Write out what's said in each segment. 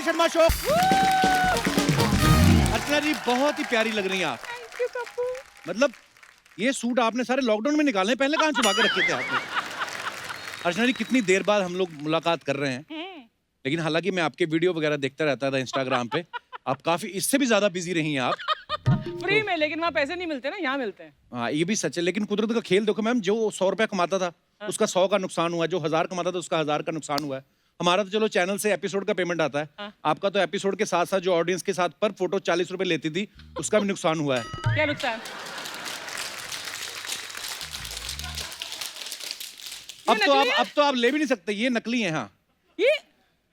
Sharma show. अर्चना जी बहुत ही प्यारी लग रही हैं आप। Thank you Kappu. मतलब ये सूट आपने सारे लॉकडाउन में निकाले, पहले कहाँ छुपा के रखे थे आपने? अर्चना जी कितनी देर बाद हम लोग मुलाकात कर रहे हैं, लेकिन हालांकि मैं आपके वीडियो वगैरह देखता रहता था इंस्टाग्राम पे। आप काफी इससे भी ज्यादा बिजी रही हैं आप। फ्री में, लेकिन वहाँ पैसे नहीं मिलते ना, यहाँ मिलते हैं। हाँ ये भी सच है, लेकिन कुदरत का खेल देखो मैम, जो 100 रुपया कमाता था उसका 100 का नुकसान हुआ, जो 1000 कमाता था उसका 1000 का नुकसान हुआ है। हमारा तो चलो चैनल से एपिसोड का पेमेंट आता है, आपका तो एपिसोड के साथ साथ जो ऑडियंस के साथ पर फोटो 40 रुपए लेती थी उसका भी नुकसान हुआ है। क्या नुकसान? अब तो आप ले भी नहीं सकते, ये नकली है। हाँ ये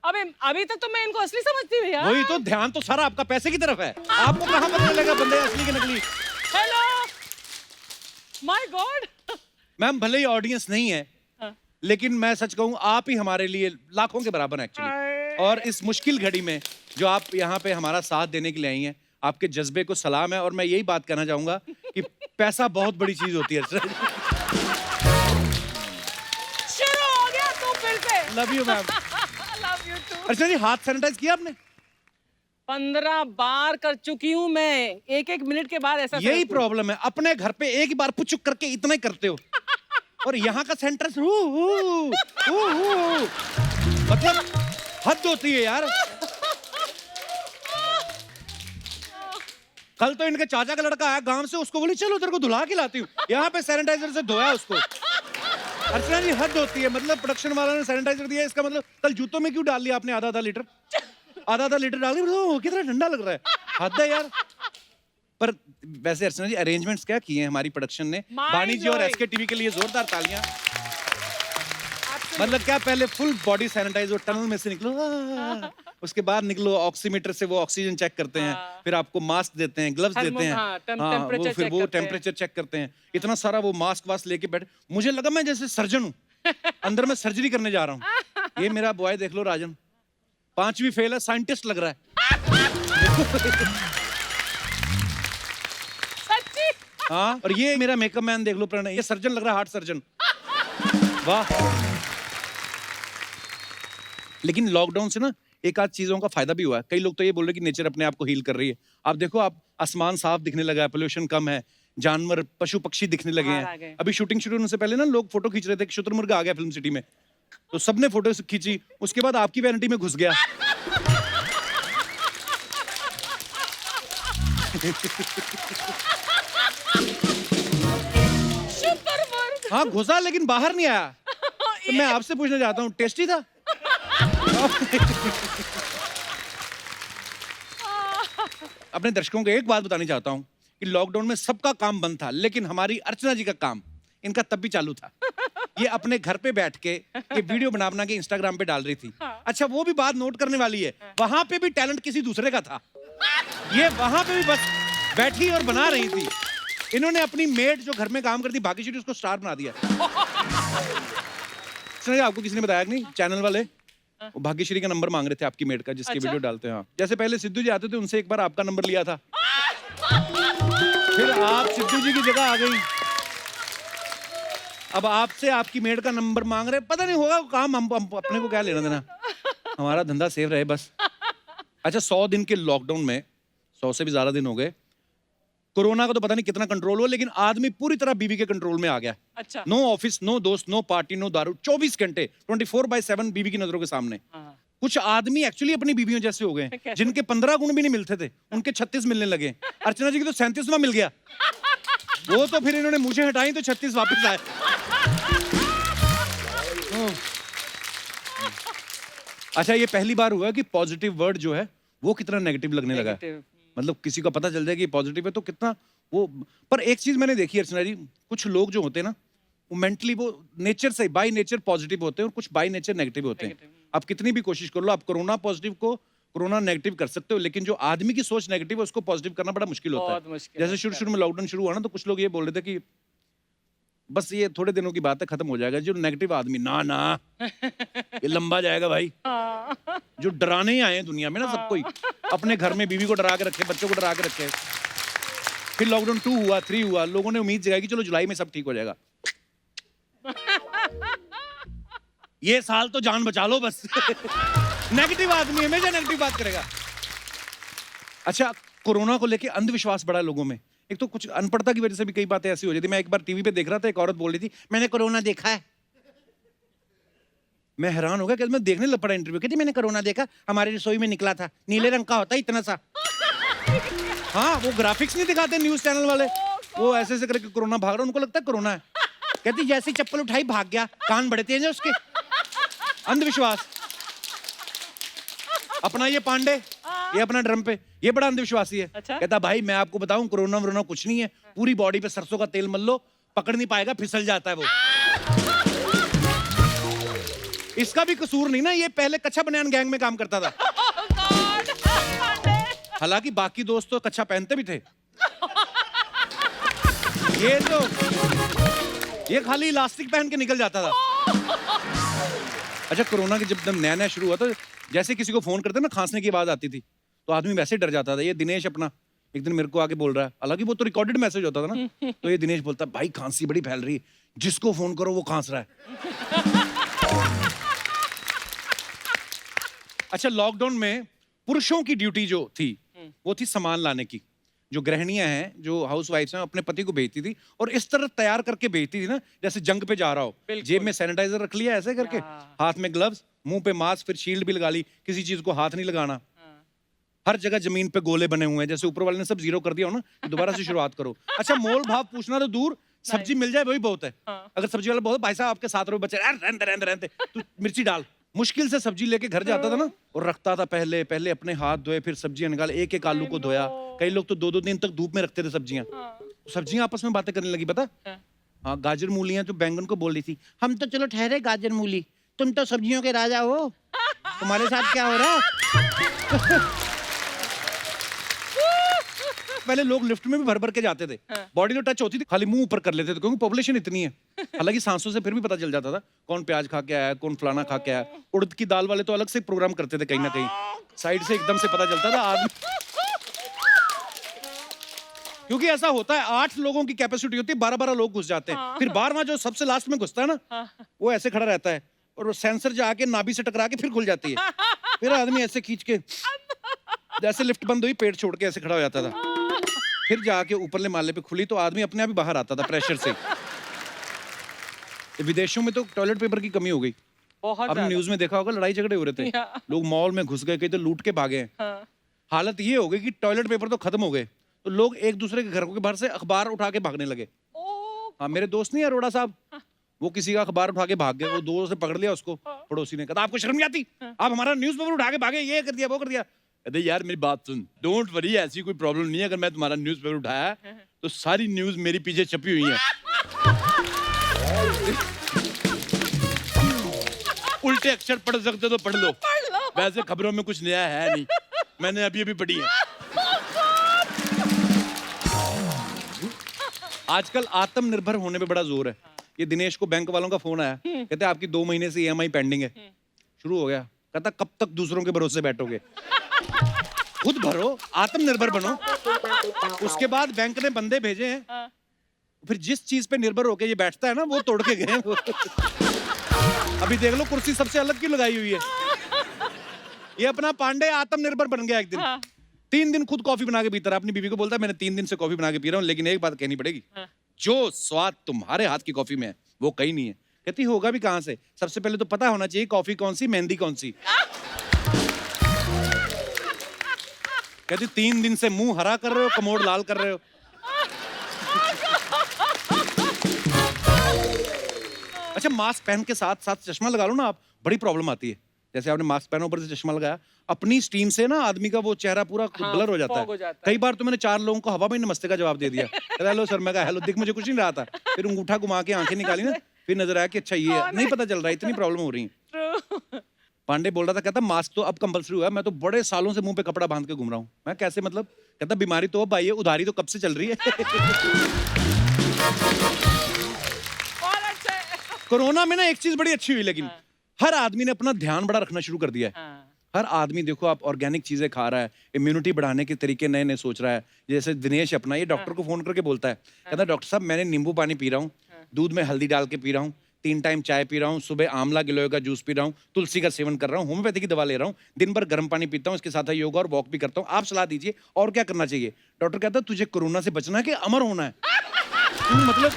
अभी तक तो मैं इनको असली समझती हूँ यार। वही तो, ध्यान तो सारा आपका पैसे की तरफ है। आपको कहाँ पता चलेगा बंदे असली के नकली? Hello my God. मैम भले ही ऑडियंस नहीं है, लेकिन मैं सच कहूँ आप ही हमारे लिए लाखों के बराबर एक्चुअली। और इस मुश्किल घड़ी में जो आप यहाँ पे हमारा साथ देने के लिए आई हैं, आपके जज्बे को सलाम है। और मैं यही बात कहना चाहूंगा कि पैसा बहुत बड़ी चीज होती है। शुरू हो गया तो फिर से। Love you ma'am. Love you too. Archana ji हाथ सैनिटाइज किया आपने? 15 बार कर चुकी हूँ मैं, एक मिनट के बाद ऐसा। यही प्रॉब्लम है, अपने घर पे एक ही बार पुचुक करके इतना ही करते हो, और यहाँ का सेंटर मतलब हद होती है यार। कल तो इनके चाचा का लड़का आया गांव से, उसको बोली चलो तेरे को धुला के लाती हूँ, यहाँ पे सैनिटाइजर से धोया उसको। अर्चना जी हद होती है, मतलब प्रोडक्शन वाला ने सैनिटाइजर दिया, इसका मतलब कल जूतों में क्यों डाल लिया आपने आधा लीटर डाल दिया? कितना ठंडा लग रहा है, हद है यार। पर वैसे अर्चना जी अरेंजमेंट्स क्या किए हैं हमारी प्रोडक्शन ने? बानी जी और एसके टीवी के लिए जोरदार तालियां। मतलब क्या, पहले फुल बॉडी सैनिटाइज, टनल में से निकलो, उसके बाद निकलो, ऑक्सीमीटर से वो ऑक्सीजन चेक करते हैं, फिर आपको मास्क देते हैं, ग्लव्स देते हैं, वो फिर वो टेम्परेचर चेक करते हैं। इतना सारा वो मास्क वास्क लेके बैठे, मुझे लगा मैं जैसे सर्जन हूँ, अंदर में सर्जरी करने जा रहा हूँ। ये मेरा बॉय देख लो राजन, 5वीं फेल है, साइंटिस्ट लग रहा है। हाँ, और ये मेरा मेकअप मैन देख लो प्रणय, ये सर्जन लग रहा है, हार्ट सर्जन। वाह। लेकिन लॉकडाउन से ना एक आध चीजों का फायदा भी हुआ है। कई लोग तो ये बोल रहे कि नेचर अपने आप को हील कर रही है। आप देखो, आप आसमान साफ दिखने लगा है, पोल्यूशन कम है, जानवर पशु पक्षी दिखने लगे हैं। अभी शूटिंग शुरू होने से पहले ना लोग फोटो खींच रहे थे कि शुतुरमुर्ग आ गया फिल्म सिटी में, तो सबने फोटो खींची, उसके बाद आपकी वैनिटी में घुस गया। हाँ घुसा, लेकिन बाहर नहीं आया। तो मैं आपसे पूछना चाहता हूँ, टेस्टी था? अपने दर्शकों को एक बात बतानी चाहता हूँ कि लॉकडाउन में सबका काम बंद था, लेकिन हमारी अर्चना जी का काम, इनका तब भी चालू था। ये अपने घर पे बैठ के ये वीडियो बना के इंस्टाग्राम पे डाल रही थी। अच्छा वो भी बात नोट करने वाली है, वहां पे भी टैलेंट किसी दूसरे का था। ये वहां पे भी बस बैठी और बना रही थी। इन्होंने अपनी मेड जो घर में काम करती भाग्यश्री, उसको स्टार बना दिया। आपको किसी ने बताया नहीं? चैनल वाले वो भाग्यश्री का नंबर मांग रहे थे आपकी मेड का, जिसकी वीडियो डालते हैं। जैसे पहले सिद्धू जी आते थे, उनसे एक बार आपका नंबर लिया था, फिर आप सिद्धू जी की जगह आ गई, अब आपसे आपकी मेड का नंबर मांग रहे। पता नहीं होगा काम, हम अपने को क्या लेना देना, हमारा धंधा सेफ रहे बस। अच्छा 100 दिन के लॉकडाउन में, 100 से भी ज्यादा दिन हो गए, कोरोना का तो पता नहीं कितना कंट्रोल हुआ, लेकिन आदमी पूरी तरह बीवी के कंट्रोल में आ गया। अच्छा। नो ऑफिस, नो दोस्त, नो पार्टी, नो दारू, 24 घंटे 24/7 बीवी की नजरों के सामने। कुछ आदमी एक्चुअली अपनी बीवियों जैसे हो गए, जिनके 15 गुण भी नहीं मिलते थे, उनके 36 मिलने लगे। अर्चना जी की तो 37वां मिल गया, वो तो फिर इन्होंने मुझे हटाई तो 36 वापस आए। अच्छा ये पहली बार हुआ कि पॉजिटिव वर्ड जो है वो कितना नेगेटिव लगने लगा। मतलब किसी को पता चल जाए कि पॉजिटिव है तो कितना वो। पर एक चीज मैंने देखी अर्चना जी, कुछ लोग जो होते हैं ना, वो मेंटली वो नेचर से बाय नेचर पॉजिटिव होते हैं, और कुछ बाय नेचर नेगेटिव होते हैं। आप कितनी भी कोशिश कर लो, आप कोरोना पॉजिटिव को कोरोना नेगेटिव कर सकते हो, लेकिन जो आदमी की सोच नेगेटिव है उसको पॉजिटिव करना बड़ा मुश्किल होता है। जैसे शुरू में लॉकडाउन शुरू हुआ ना, तो कुछ लोग ये बोल रहे थे कि बस ये थोड़े दिनों की बात है, खत्म हो जाएगा। जो नेगेटिव आदमी, ना ये लंबा जाएगा भाई। जो डराने ही आए हैं दुनिया में ना सबको ही, अपने घर में बीवी को डरा के रखे, बच्चों को डरा के रखे। फिर लॉकडाउन 2 हुआ, 3 हुआ, लोगों ने उम्मीद जगाई कि चलो जुलाई में सब ठीक हो जाएगा। ये साल तो जान बचा लो बस। नेगेटिव आदमी हमेशा नेगेटिव बात करेगा। अच्छा, कोरोना को लेके अंधविश्वास बड़ा है लोगों में। एक तो कुछ अनपढ़ता की वजह से भी कई बातें ऐसी हो जाती। मैं एक बार टीवी पे देख रहा था, एक औरत बोल रही थी मैंने कोरोना देखा है। मैं हैरान हो गया कि मैं देखने लग पड़ा इंटरव्यू, कहती मैंने कोरोना देखा, हमारी रसोई में निकला था, नीले रंग का होता है इतना सा। हाँ, वो ग्राफिक्स नहीं दिखाते न्यूज चैनल वाले, वो ऐसे ऐसे करके कोरोना भाग रहा, उनको लगता है कोरोना है। कहती जैसी चप्पल उठाई भाग गया, कान बड़े तेज है उसके। अंधविश्वास। अपना ये पांडे, ये अपना ड्रम पे, ये बड़ा अंधविश्वासी है। अच्छा? कहता भाई मैं आपको बताऊं कोरोना वरोना कुछ नहीं है, पूरी बॉडी पे सरसों का तेल मल लो, पकड़ नहीं पाएगा, फिसल जाता है वो। इसका भी कसूर नहीं ना, ये पहले कच्चा बनियान गैंग में काम करता था। हालांकि बाकी दोस्त तो कच्चा पहनते भी थे। ये खाली इलास्टिक पहन के निकल जाता था। अच्छा, कोरोना के जब नया नया शुरू हुआ था, जैसे किसी को फोन करते ना खांसने की आवाज आती थी तो आदमी वैसे डर जाता था। ये दिनेश अपना एक दिन मेरे को आके बोल रहा है, हालांकि वो तो रिकॉर्डेड मैसेज होता था ना, तो ये दिनेश बोलता भाई खांसी बड़ी फैल रही है, जिसको फोन करो वो खांस रहा है। अच्छा, लॉकडाउन में पुरुषों की ड्यूटी जो थी वो थी सामान लाने की। जो गृहिणियां हैं, जो हाउस वाइफ्स हैं, अपने पति को भेजती थी और इस तरह तैयार करके भेजती थी ना जैसे जंग पे जा रहा हो। जेब में सैनिटाइजर रख लिया ऐसे करके, हाथ में ग्लव्स, मुंह पे मास्क, फिर शील्ड भी लगा ली, किसी चीज को हाथ नहीं लगाना। हर जगह जमीन पे गोले बने हुए हैं, जैसे ऊपर वाले ने सब जीरो कर दिया हो ना, दोबारा से शुरुआत करो। अच्छा, मोल भाव पूछना तो दूर, सब्जी मिल जाए वही बहुत है। अगर सब्जी वाला बहुत, भाई साहब आपके 7 रुपए बचे, रहते तू मिर्ची डाल। मुश्किल से सब्जी लेके घर जाता था ना और रखता था, पहले अपने हाथ धोए, फिर सब्जियां निकाले, एक एक आलू को धोया। कई लोग तो 2-2 दिन तक धूप में रखते थे सब्जियां। सब्जियां आपस में बातें करने लगी, पता? हाँ, गाजर मूलियां जो बैंगन को बोल रही थी, हम तो चलो ठहरे गाजर मूली, तुम तो सब्जियों के राजा हो, तुम्हारे साथ क्या हो रहा है? पहले लोग लिफ्ट में भी भर भर के जाते थे, बॉडी तो टच होती थी, खाली मुंह ऊपर कर लेते थे क्योंकि पॉपुलेशन इतनी है। हालांकि सांसों से फिर भी पता चल जाता था कौन प्याज खा के आया, कौन फलाना खा के आया। उड़द की दाल वाले तो अलग से प्रोग्राम करते थे, कहीं ना कहीं साइड से एकदम से पता चलता था आदमी। क्योंकि ऐसा होता है, 8 लोगों की कैपेसिटी होती है, 12-12 लोग घुस जाते हैं। फिर 12वां जो सबसे लास्ट में घुसता है ना, वो ऐसे खड़ा रहता है और वो सेंसर जाके नाभि से टकरा के फिर खुल जाती है। फिर आदमी ऐसे खींच के, जैसे लिफ्ट बंद हुई, पेट छोड़ के ऐसे खड़ा हो जाता था। फिर जाके ऊपरले माले पे खुली तो आदमी अपने आप ही बाहर आता था प्रेशर से। विदेशों में तो टॉयलेट पेपर की कमी हो गई। बहुत आपने न्यूज में देखा होगा, लड़ाई झगड़े हो रहे थे, लोग मॉल में घुस गए, कई तो लूट के भागे हैं। हालत ये हो गई कि टॉयलेट पेपर तो खत्म हो गए, तो लोग एक दूसरे के घरों के बाहर से अखबार उठा के भागने लगे। हाँ, मेरे दोस्त नहीं अरोड़ा साहब, वो किसी का अखबार उठा के भाग गए, वो दोस्त से पकड़ लिया उसको, पड़ोसी ने कहा आपको शर्म नहीं आती, आप हमारा न्यूज़पेपर उठा के भागे, ये कर दिया वो कर दिया। कहते यार मेरी बात सुन, डोंट वरी, ऐसी कोई प्रॉब्लम नहीं है, अगर मैं तुम्हारा न्यूज़पेपर उठाया तो सारी न्यूज मेरी पीछे छपी हुई है। उल्टे अक्षर पढ़ सकते तो पढ़ लो, वैसे खबरों में कुछ नया है नहीं, मैंने अभी अभी पढ़ी है। आजकल आत्मनिर्भर होने पे बड़ा जोर है। ये दिनेश को बैंक वालों का फोन आया, कहते आपकी 2 महीने से EMI पेंडिंग है। शुरू हो गया, कहता कब तक दूसरों के भरोसे बैठोगे, खुद भरो, आत्मनिर्भर बनो। उसके बाद बैंक ने बंदे भेजे हैं, फिर जिस चीज पे निर्भर होके ये बैठता है ना, वो तोड़ के गए। अभी देख लो कुर्सी सबसे अलग की लगाई हुई है। ये अपना पांडे आत्मनिर्भर बन गया। एक दिन 3 दिन खुद कॉफी बना के पीता रहा, अपनी बीवी को बोलता है मैंने 3 दिन से कॉफी बना के पी रहा हूँ, लेकिन एक बात कहनी पड़ेगी, जो स्वाद तुम्हारे हाथ की कॉफी में है वो कहीं नहीं है। कहती होगा भी कहां से, सबसे पहले तो पता होना चाहिए कॉफी कौन सी, मेहंदी कौन सी। कहती 3 दिन से मुंह हरा कर रहे हो, कमोड लाल कर रहे हो। अच्छा, मास्क पहन के साथ साथ चश्मा लगा लो ना आप, बड़ी प्रॉब्लम आती है। जैसे आपने मास्क पहना, ऊपर से चश्मा लगाया, अपनी स्टीम से ना आदमी का वो चेहरा पूरा ब्लर हो जाता है। कई बार तो मैंने 4 लोगों को हवा में नमस्ते का जवाब दे दिया, हेलो सर, मैं कहा हेलो, दिख मुझे कुछ नहीं रहा था, फिर अंगूठा घुमा के आंखें निकाली ना, फिर नजर आया कि अच्छा ये है, नहीं पता चल रहा, इतनी प्रॉब्लम हो रही है। पांडे बोल रहा था, कहता मास्क तो अब कंपलसरी हुआ है, मैं तो बड़े सालों से मुंह पे कपड़ा बांध के घूम रहा हूँ। मैं कैसे मतलब? कहता बीमारी तो अब आई है, उधारी तो कब से चल रही है। कोरोना में ना एक चीज बड़ी अच्छी हुई, लेकिन हर आदमी ने अपना ध्यान बड़ा रखना शुरू कर दिया है। हर आदमी देखो, आप ऑर्गेनिक चीजें खा रहा है, इम्यूनिटी बढ़ाने के तरीके नए नए सोच रहा है। जैसे दिनेश अपना, ये डॉक्टर को फोन करके बोलता है, कहता डॉक्टर साहब मैंने नींबू पानी पी रहा हूँ, दूध में हल्दी डाल के पी रहा हूँ, 3 टाइम चाय पी रहा हूँ, सुबह आंवला गिलोय का जूस पी रहा हूँ, तुलसी का सेवन कर रहा हूँ, होम्योपैथी की दवा ले रहा हूँ, दिन भर गर्म पानी पीता हूँ, इसके साथ योगा और वॉक भी करता हूँ। आप सलाह दीजिए और क्या करना चाहिए? डॉक्टर कहता है तुझे कोरोना से बचना है कि अमर होना है? मतलब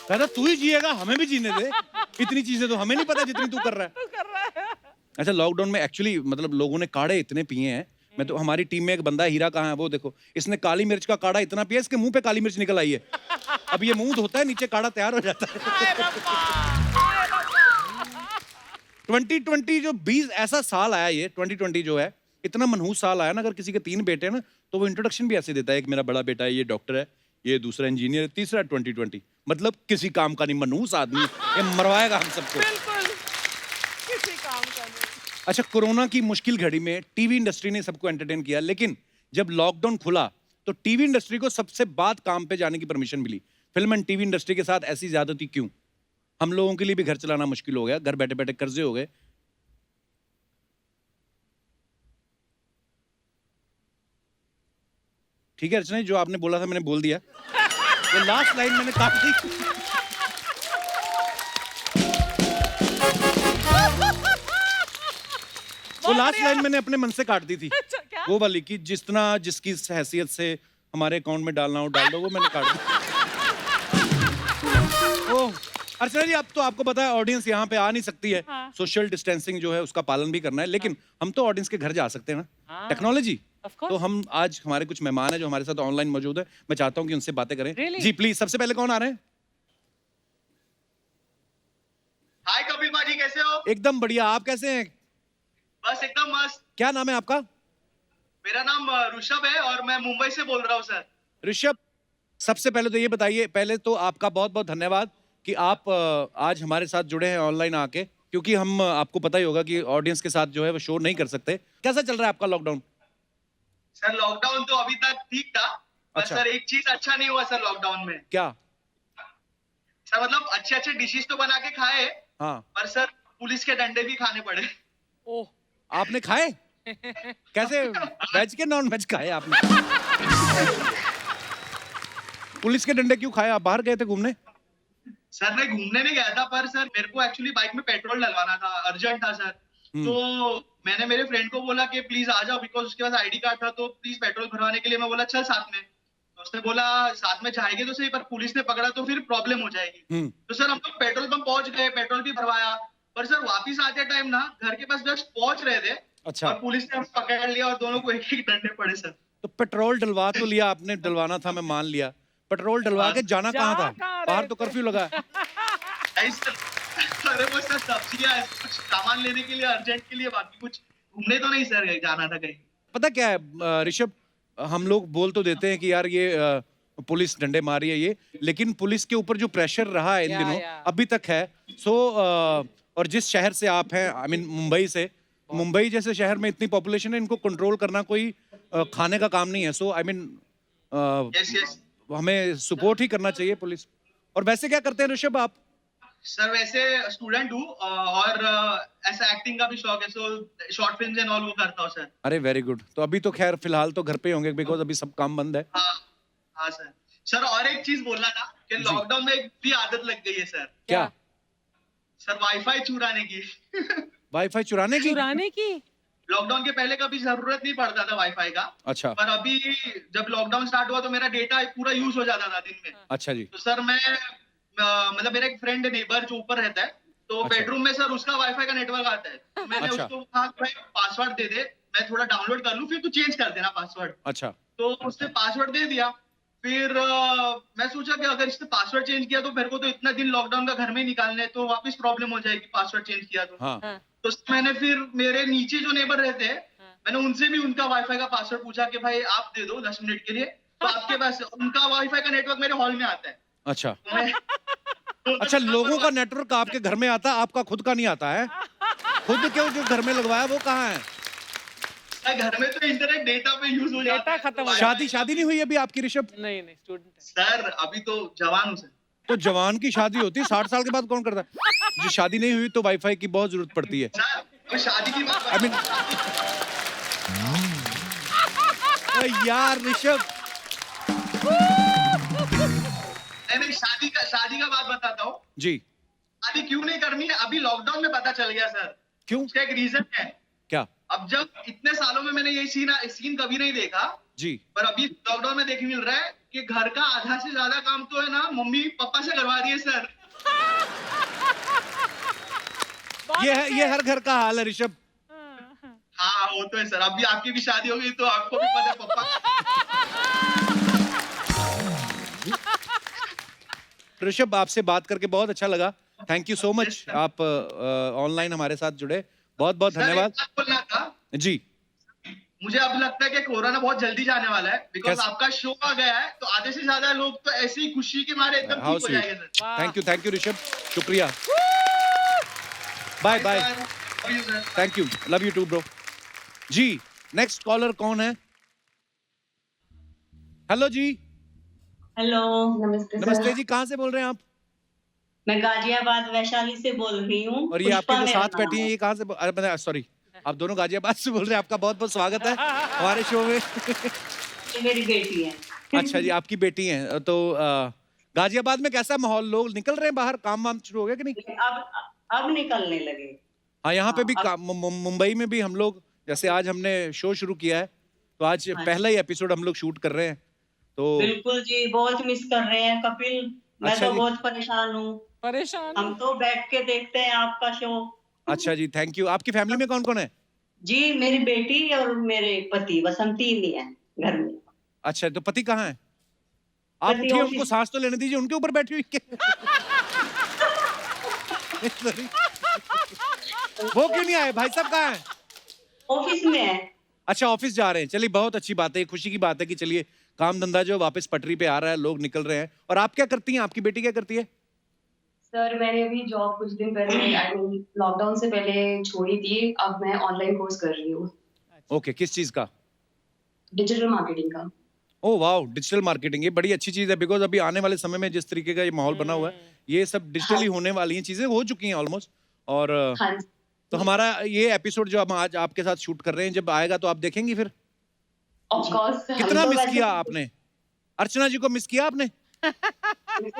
कहता तू ही जिएगा, हमें भी जीने दे। इतनी चीजें तो हमें नहीं पता जितनी तू कर रहा है। अच्छा, लॉकडाउन में एक्चुअली मतलब लोगों ने काढ़े इतने पिए हैं। मैं तो, हमारी टीम में एक बंदा है, हीरा कहाँ है वो देखो, इसने काली मिर्च का काढ़ा इतना पिया, इसके मुंह पे काली मिर्च निकल आई है। अब ये मुंह धोता है, नीचे काढ़ा तैयार हो जाता है। 2020 जो 20 ऐसा साल आया, ये 2020 जो है इतना मनहूस साल आया ना। अगर किसी के 3 बेटे हैं ना तो वो इंट्रोडक्शन भी ऐसे देता है, एक मेरा बड़ा बेटा है, ये डॉक्टर है, ये दूसरा इंजीनियर है, तीसरा 2020। मतलब किसी काम का नहीं, मनहूस आदमी, ये मरवाएगा हम सबको। बिल्कुल किसी काम का नहीं। अच्छा, कोरोना की मुश्किल घड़ी में टीवी इंडस्ट्री ने सबको एंटरटेन किया, लेकिन जब लॉकडाउन खुला तो टीवी इंडस्ट्री को सबसे बाद काम पे जाने की परमिशन मिली। फिल्म एंड टीवी इंडस्ट्री के साथ ऐसी ज्यादती क्यों? हम लोगों के लिए भी घर चलाना मुश्किल हो गया, घर बैठे बैठे कर्जे हो गए। ठीक है अर्चना जी, जो आपने बोला था मैंने बोल दिया। वो लास्ट लाइन मैंने काट दी। वो लास्ट लाइन मैंने अपने मन से काट दी थी। अच्छा, क्या? वो वाली कि जितना जिसकी हैसियत से हमारे अकाउंट में डालना हो डाल दो, वो मैंने काट दी। ओह अर्चना जी, अब तो आपको पता है ऑडियंस यहाँ पे आ नहीं सकती है। हाँ। सोशल डिस्टेंसिंग जो है उसका पालन भी करना है, लेकिन हम तो ऑडियंस के घर जा सकते हैं ना। हाँ। टेक्नोलॉजी। Of course. तो हम आज, हमारे कुछ मेहमान हैं जो हमारे साथ ऑनलाइन मौजूद है, मैं चाहता हूँ कि उनसे बातें करें। Really? जी प्लीज, सबसे पहले कौन आ रहे हैं? हाय कपिल बाजी, कैसे हो? एकदम बढ़िया, आप कैसे हैं? बस एकदम मस्त। क्या नाम है आपका? मेरा नाम ऋषभ है और मैं मुंबई से बोल रहा हूँ सर। ऋषभ, सबसे पहले तो ये बताइए, पहले तो आपका बहुत बहुत धन्यवाद कि आप आज हमारे साथ जुड़े हैं ऑनलाइन आके, क्योंकि हम आपको पता ही होगा कि ऑडियंस के साथ जो है वो शो नहीं कर सकते। कैसा चल रहा है आपका लॉकडाउन? सर लॉकडाउन तो अभी तक ठीक था, पर अच्छा। सर एक चीज अच्छा नहीं हुआ सर लॉकडाउन में। क्या? सर मतलब अच्छे अच्छे डिशेस तो बना के खाए, हाँ, पर सर पुलिस के डंडे भी खाने पड़े। ओह, आपने खाए? कैसे, वेज के नॉन वेज खाए आपने? पुलिस के डंडे क्यों खाए? आप बाहर गए थे घूमने? सर मैं घूमने नहीं गया था, पर सर मेरे को एक्चुअली बाइक में पेट्रोल डलवाना था, अर्जेंट था सर। तो मैंने मेरे फ्रेंड को बोला कि प्लीज आ जाओ, बिकॉज उसके पास आईडी कार्ड था, तो प्लीज पेट्रोल भरवाने के लिए मैं बोला चल साथ में। तो उसने बोला साथ में जाएंगे तो सही, पर पुलिस ने पकड़ा तो फिर प्रॉब्लम हो जाएगी। तो सर हम लोग पेट्रोल पंप पहुंच गए, पेट्रोल भी भरवाया, पर सर वापिस आते टाइम ना घर के पास जस्ट पहुंच रहे थे। अच्छा। और पुलिस ने हमें पकड़ लिया और दोनों को एक एक डंडे पड़े सर। तो पेट्रोल डलवा तो लिया आपने, डलवाना था, मैं मान लिया। पेट्रोल डलवा के जाना कहाँ था? कहाँ बाहर रहे तो थे? कर्फ्यू लगा है। अरे वो सर सब्जियां, कुछ सामान लेने के लिए अर्जेंट के लिए, बाकी कुछ घूमने तो नहीं सर जाना था कहीं। पता क्या है ऋषभ, हम लोग बोल तो देते हैं कि यार ये पुलिस डंडे मार रही है ये, लेकिन पुलिस के ऊपर जो प्रेशर रहा है इन दिनों अभी तक है। सो और जिस शहर से आप हैं, आई मीन मुंबई से, मुंबई जैसे शहर में इतनी पॉपुलेशन है, इनको कंट्रोल करना कोई खाने का काम नहीं है। सो आई मीन यस यस हमें सपोर्ट ही करना चाहिए पुलिस। और वैसे क्या करते हैं ऋषभ आप? सर वैसे स्टूडेंट हूँ और ऐसा एक्टिंग का भी शौक है, so short films and all वो करता हूँ सर। अरे वेरी गुड। तो अभी तो खैर फिलहाल तो घर पे होंगे, बिकॉज अभी सब काम बंद है। हाँ हाँ सर। सर और एक चीज बोलना था कि लॉकडाउन में एक भी आदत लग गई है सर। क्या? सर वाईफाई चुराने की। वाईफाई चुराने की? चुराने की? लॉकडाउन के पहले कभी जरूरत नहीं पड़ता था वाईफाई का। अच्छा। पर अभी जब लॉकडाउन स्टार्ट हुआ तो मेरा डेटा पूरा यूज हो जाता था दिन में। अच्छा जी। तो सर मैं मतलब मेरा एक फ्रेंड नेबर जो ऊपर रहता है, तो अच्छा। बेडरूम में सर उसका वाईफाई का नेटवर्क आता है, तो मैंने अच्छा। उसको कहा कि भाई पासवर्ड दे दे, मैं थोड़ा डाउनलोड कर लूं, फिर तू चेंज कर देना पासवर्ड। अच्छा। तो उसने पासवर्ड दे दिया। फिर मैं सोचा कि अगर इसने पासवर्ड चेंज किया तो मेरे को तो इतना दिन लॉकडाउन का घर में ही निकालने, तो वापस प्रॉब्लम हो जाएगी पासवर्ड चेंज किया तो। हाँ। हाँ। तो मैंने फिर मेरे नीचे जो नेबर रहते हैं, मैंने उनसे भी उनका वाईफाई का पासवर्ड पूछा कि भाई आप दे दो 10 मिनट के लिए, तो आपके पास उनका वाईफाई का नेटवर्क मेरे हॉल में आता है। अच्छा। तो मैं अच्छा, लोगों का नेटवर्क आपके घर में आता, आपका खुद का नहीं आता है? खुद क्यों, जो घर में लगवाया वो कहाँ है? घर में तो इंटरनेट डेटा पे यूज हो जाता है। डेटा खत्म हो शादी नहीं हुई अभी आपकी ऋषभ? नहीं नहीं, स्टूडेंट है। सर अभी तो जवान हूँ सर। तो जवान की शादी होती है 60 साल के बाद, कौन करता है? जो शादी नहीं हुई तो वाईफाई की बहुत जरूरत पड़ती है। सर अभी शादी की बात आई मीन यार ऋषभ, नहीं, शादी का बात बताता हूँ। जी, शादी क्यों नहीं करनी है, अभी लॉकडाउन में पता चल गया सर। क्यों? उसका एक रीजन है। क्या? अब जब इतने सालों में मैंने ये सीन कभी नहीं देखा, जी, पर अभी लॉकडाउन में देखने मिल रहा है कि घर का आधा से ज्यादा काम तो है ना मम्मी पापा से करवा रही है सर। ये हर घर का हाल है ऋषभ। हाँ वो तो है सर, अभी आपकी भी शादी होगी तो आपको भी पता है पापा। ऋषभ, आपसे बात करके बहुत अच्छा लगा। थैंक यू सो मच, आप ऑनलाइन हमारे साथ जुड़े, बहुत बहुत सर, धन्यवाद। एक बात बोलना था, जी, मुझे अब लगता है कि कोरोना बहुत जल्दी जाने वाला है, बिकॉज कैसे? आपका शो आ गया है तो आधे से ज्यादा लोग तो ऐसी ही खुशी के मारे एकदम हाउ ठीक हो स्वीट, जाएंगे सर। थैंक यू ऋषभ, शुक्रिया, bye bye, sir. Thank you, love you too bro. जी, नेक्स्ट कॉलर कौन है? हेलो जी, हेलो, नमस्ते नमस्ते सर। जी, कहाँ से बोल रहे हैं आप? मैं गाजियाबाद वैशाली से बोल रही हूँ। और ये पुष्पा आपके जो मेरा साथ बैठी नाम हैं है। ये कहाँ से अरे सॉरी, आप दोनों गाजियाबाद से बोल रहे हैं। आपका बहुत बहुत स्वागत है हमारे शो में। ये मेरी बेटी है। अच्छा जी, आपकी बेटी है तो गाजियाबाद में कैसा माहौल, लोग निकल रहे हैं बाहर, काम वाम शुरू हो गया कि नहीं? अब निकलने लगे। हाँ, यहाँ पे भी अब- मुंबई में भी हम लोग, जैसे आज हमने शो शुरू किया है तो आज हाँ। पहला ही एपिसोड हम लोग शूट कर रहे हैं तो बिल्कुल जी, बहुत मिस कर रहे हैं कपिल। मैं अच्छा तो जी। बहुत परेशान हूँ। परेशान हम तो बैठ के देखते हैं आपका शो। अच्छा जी, थैंक यू। आपकी फैमिली में कौन कौन है? जी, मेरी बेटी और मेरे पति, बसंती नहीं है घर में। अच्छा, तो पति कहाँ है? आप पति उठिए, ऑफिस- उनको सांस तो लेने दीजिए, उनके ऊपर बैठी हुई क्या? Sorry। वो क्यों नहीं आए? भाई साहब कहाँ हैं? ऑफिस में है। अच्छा, ऑफिस जा रहे हैं, चलिए बहुत अच्छी बात है, खुशी की बात है कि चलिए काम धंधा जो वापस पटरी पे आ रहा है, लोग निकल रहे हैं। और आप क्या करती हैं? आपकी बेटी क्या करती है? सर मैंने अभी जॉब कुछ दिन पहले आई मीन लॉकडाउन से पहले छोड़ी थी। अब मैं ऑनलाइन कोर्स कर रही हूँ ओके, किस चीज का? डिजिटल मार्केटिंग का। ओह वाओ, डिजिटल मार्केटिंग, ये बड़ी अच्छी चीज है बिकॉज अभी आने वाले समय में जिस तरीके का ये माहौल बना हुआ है, ये सब डिजिटली होने वाली हैं, चीजें हो चुकी हैं ऑलमोस्ट। और हाँ तो हमारा ये एपिसोड जो हम आज आपके साथ शूट कर रहे हैं, जब आएगा तो आप देखेंगी फिर? Of course. कितना मिस किया आपने? अर्चना जी को मिस किया आपने?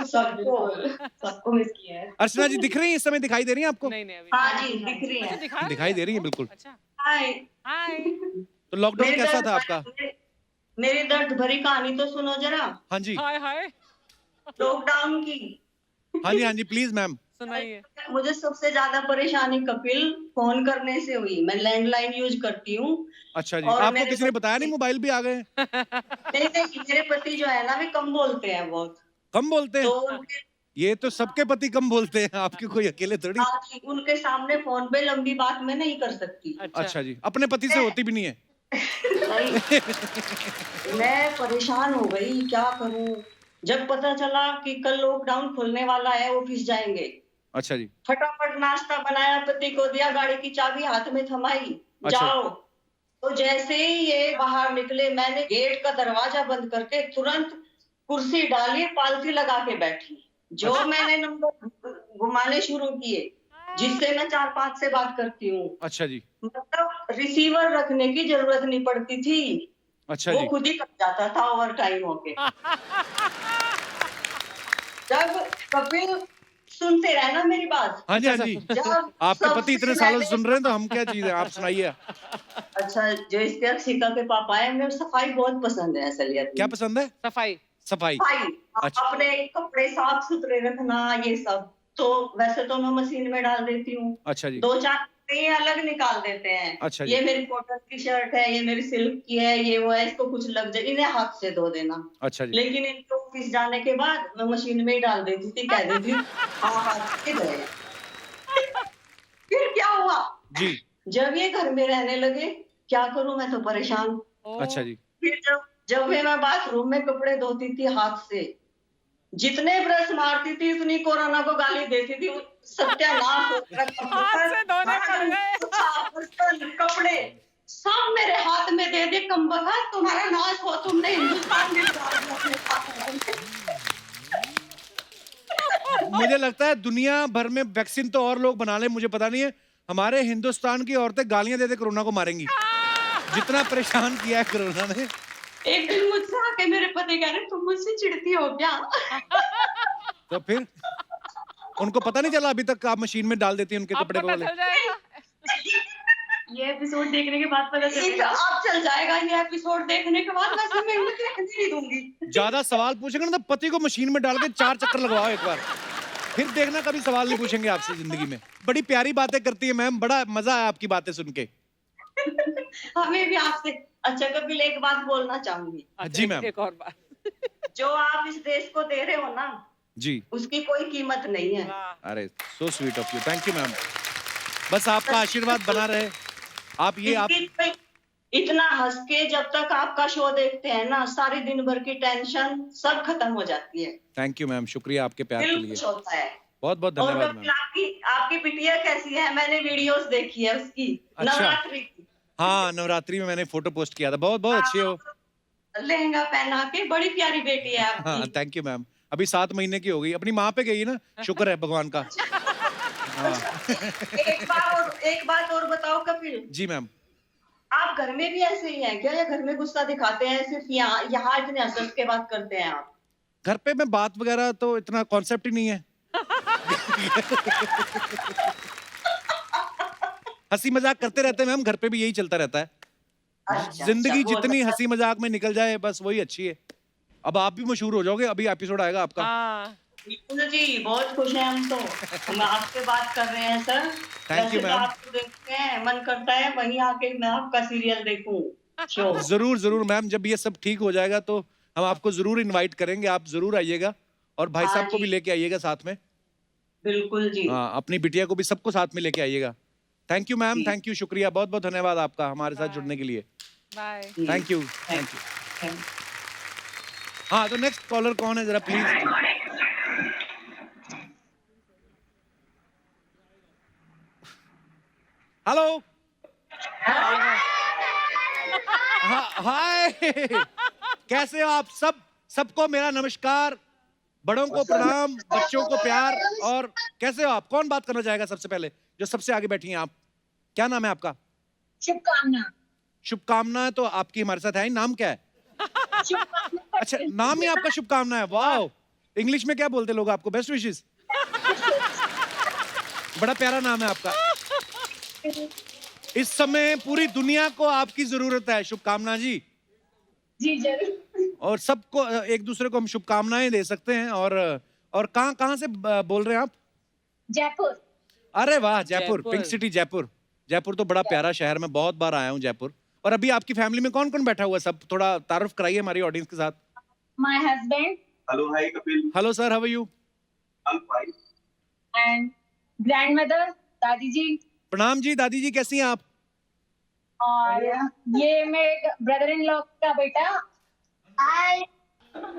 सबको मिस किया है। अर्चना जी दिख रही हैं इस समय, दिखाई दे रही हैं आपको? नहीं नहीं अभी हाँ जी, दिख रही अच्छा, है। दिखाई दे रही है बिल्कुल। अच्छा, हाय। हाय। तो लॉकडाउन कैसा था आपका? मेरी दर्द भरी कहानी तो सुनो जरा, हाँ जी, हाय हाय लॉकडाउन की। हाँ जी, हाँ जी, प्लीज मैम। सुनाइए। मुझे सबसे ज्यादा परेशानी कपिल फोन करने से हुई। मैं लैंडलाइन यूज करती हूँ। अच्छा जी, और आपको मेरे किसी ने पति- बताया नहीं मोबाइल भी आ गए हैं? नहीं नहीं, मेरे पति जो है ना वे कम बोलते हैं बहुत। कम बोलते तो हैं? ये तो सबके पति कम बोलते हैं, आपके कोई अकेले थोड़ी। उनके सामने फोन पे लंबी बात मैं नहीं कर सकती। अच्छा जी, अपने पति से होती भी नहीं है? मैं परेशान हो गई, क्या करूं। जब पता चला कि कल लॉकडाउन खुलने वाला है, ऑफिस जाएंगे, अच्छा जी, फटाफट नाश्ता बनाया, पति को दिया, गाड़ी की चाबी हाथ में थमाई, अच्छा। जाओ। तो जैसे ही ये बाहर निकले, मैंने गेट का दरवाजा बंद करके तुरंत कुर्सी डाली, पालथी लगा के बैठी। जो मैंने नंबर घुमाने शुरू किए, जिससे मैं 4-5 से बात करती हूँ, अच्छा जी, मतलब रिसीवर रखने की जरूरत नहीं पड़ती थी। अच्छा वो जी, खुद ही कट जाता था ओवर टाइम होके। जब कपिल सुनते रहे ना मेरी बात। हाँ जी, हाँ जी। जब आपके पति इतने सबसे सालों से पहले- सुन रहे हैं तो हम क्या चीज है, आप सुनाइए। अच्छा, जो इसके अक्षिका के पापा है, मुझे सफाई बहुत पसंद है असलियत क्या में। पसंद है? सफाई। सफाई। सफाई, अच्छा। अपने कपड़े साफ सुथरे रखना, ये सब। तो वैसे तो मैं मशीन में डाल देती हूँ। अच्छा जी, 2-4 कपड़े अलग निकाल देते हैं। अच्छा जी। ये मेरी कॉटन की शर्ट है, ये मेरी सिल्क की है, ये वो है, इसको कुछ लग जाए, इन्हें हाथ से धो देना। अच्छा जी, लेकिन इनके ऑफिस जाने के बाद मैं मशीन में ही डाल देती थी, कह देती हाँ हाथ से गए। फिर क्या हुआ, जी, जब ये घर में रहने लगे, क्या करूं, मैं तो परेशान। अच्छा जी, फिर जब भी मैं बाथरूम में कपड़े धोती थी हाथ से, जितने ब्रश मारती थी उतनी कोरोना को गाली देती थी। सत्यानाश हो रखा। हाथ से धोने पड़ गए। कपड़े सब मेरे हाथ में दे दे, कम बखत तुम्हारा नाश हो, तुमने हिंदुस्तान में डाल दिया अपने साथ। मुझे लगता है दुनिया भर में वैक्सीन तो और लोग बना ले, मुझे पता नहीं है, हमारे हिंदुस्तान की औरतें गालियां दे दे कोरोना को मारेंगी, जितना परेशान किया है कोरोना ने। एक दिन मुझसे आके मेरे पति कह रहे तुम मुझसे चिढ़ती हो क्या? तो फिर उनको पता नहीं चला अभी तक आप मशीन में डाल देती हैं उनके अब कपड़े पता वाले? चल जाएगा। ये एपिसोड देखने के बाद पता एक चलेगा। आप चल जाएगा ये एपिसोड देखने के बाद, वैसे मैं इनको रहने नहीं दूंगी। ज्यादा सवाल पूछेंगे ना तो पति को मशीन में डाल के 4 चक्कर लगवाओ एक बार, फिर देखना कभी सवाल नहीं पूछेंगे आपसे जिंदगी में। बड़ी प्यारी बातें करती है मैम, बड़ा मजा आया आपकी बातें सुन के। हमें भी आपसे अच्छा कपिल एक बात बोलना चाहूंगी। जी मैम। एक और बात। जो आप इस देश को दे रहे हो ना, जी, उसकी कोई कीमत नहीं है। वाह। अरे so sweet of you, thank you ma'am. बस आपका आशीर्वाद बना रहे। आप इतना हंस के जब तक आपका शो देखते हैं ना, सारी दिन भर की टेंशन सब खत्म हो जाती है। थैंक यू मैम, शुक्रिया आपके प्यार के दिल लिए, खुश होता है। बहुत बहुत और धन्यवाद कपिल मैम। आपकी आपकी बिटिया कैसी है? मैंने वीडियोस देखी है उसकी, अच्छा। नवरात्रि की। हाँ, नवरात्रि में मैंने फोटो पोस्ट किया था, बहुत बहुत अच्छी हो। लहंगा पहना के, बड़ी प्यारी बेटी है हाँ, आपकी। Thank you ma'am. अभी 7 महीने की हो गई, अपनी माँ पे गई ना, शुक्र है भगवान का। हाँ। एक बात और बताओ कपिल, जी मैम। आप घर में भी ऐसे ही हैं क्या, या घर में गुस्सा दिखाते हैं सिर्फ यहाँ इतने हंस के बात करते हैं आप? घर पे मैं बात वगैरह तो इतना कॉन्सेप्ट ही नहीं है। हंसी मजाक करते रहते हैं मैम, घर पे भी यही चलता रहता है। अच्छा, जिंदगी अच्छा, बहुत जितनी अच्छा। हंसी मजाक में निकल जाए बस वही अच्छी है। अब आप भी मशहूर हो जाओगे, अभी एपिसोड आएगा आपका। हाँ। बिल्कुल जी, बहुत खुश हैं हम तो। हम आपसे बात कर रहे हैं सर। Thank you, वैसे तो ma'am. आपको देखते हैं, मन करता है वहीं आके मैं आपका सीरियल देखूं, शो। जरूर जरूर मैम, जब ये सब ठीक हो जाएगा तो हम आपको जरूर इनवाइट करेंगे, आप जरूर आइएगा। और भाई हाँ साहब को जी। भी लेके आइएगा साथ में। बिल्कुल जी। हाँ, अपनी बिटिया को भी सबको साथ में लेके आइएगा। थैंक यू मैम, जी। थैंक यू, शुक्रिया, बहुत बहुत धन्यवाद आपका हमारे साथ Bye. जुड़ने के लिए। बाय। जी। Thank you, thank you. हाँ, तो नेक्स्ट कॉलर कौन है जरा प्लीज? हेलो। हाय, कैसे हो आप सब? सबको मेरा नमस्कार, बड़ों को प्रणाम, बच्चों को प्यार। और कैसे हो आप? कौन बात करना चाहेगा सबसे पहले? जो सबसे आगे बैठी हैं आप, क्या नाम है आपका? शुभकामना। शुभकामना है, तो आपकी हमारे साथ है ही, नाम क्या है? अच्छा, नाम ही आपका शुभकामना है, वाह। इंग्लिश में क्या बोलते लोग आपको? Best wishes. बड़ा प्यारा नाम है आपका। इस समय पूरी दुनिया को आपकी जरूरत है शुभकामना जी। जी जरूर। और सबको एक दूसरे को हम शुभकामनाएं दे सकते हैं। और कहाँ कहाँ से बोल रहे हैं आप? जयपुर। अरे वाह, जयपुर, जयपुर। Pink city Jaipur. जयपुर तो बड़ा प्यारा शहर, मैं बहुत बार आया हूँ जयपुर। और अभी आपकी फैमिली में कौन कौन बैठा हुआ है? सब थोड़ा तारुफ कराइए हमारी ऑडियंस के साथ। My husband hello, hi Kapil. Hello sir, how are you? I am fine. And grandmother दादी जी, प्रणाम जी, दादी जी कैसी हैं आप? और ये मेरे ब्रदर इन लॉ का बेटा। हाय।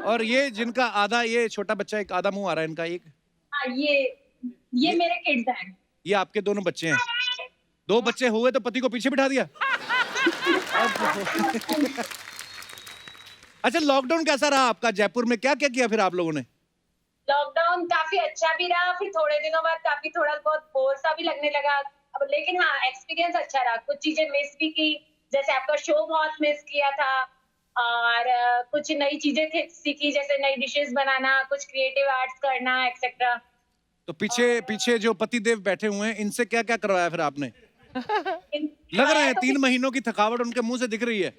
और ये जिनका आधा, ये छोटा बच्चा, एक आधा मुंह आ रहा है इनका, एक ये मेरे किड्स हैं। ये आपके दोनों बच्चे हैं? 2 बच्चे हुए तो पति को पीछे बिठा दिया। अच्छा, लॉकडाउन कैसा रहा आपका जयपुर में? क्या क्या किया फिर आप लोगों ने? लॉकडाउन काफी अच्छा भी रहा, फिर थोड़े दिनों बाद काफी थोड़ा बहुत बोर सा भी लगने लगा। अब लेकिन हाँ, एक्सपीरियंस अच्छा रहा। कुछ चीजें मिस भी की, जैसे आपका शो बहुत मिस किया था। और कुछ नई चीजें सीखी, जैसे नई डिशेस बनाना, कुछ क्रिएटिव आर्ट्स करना, एक्सेट्रा। तो पीछे जो पति देव बैठे हुए हैं, इनसे क्या क्या करवाया फिर आपने? लग रहे हैं 3 महीनों की थकावट उनके मुंह से दिख रही है,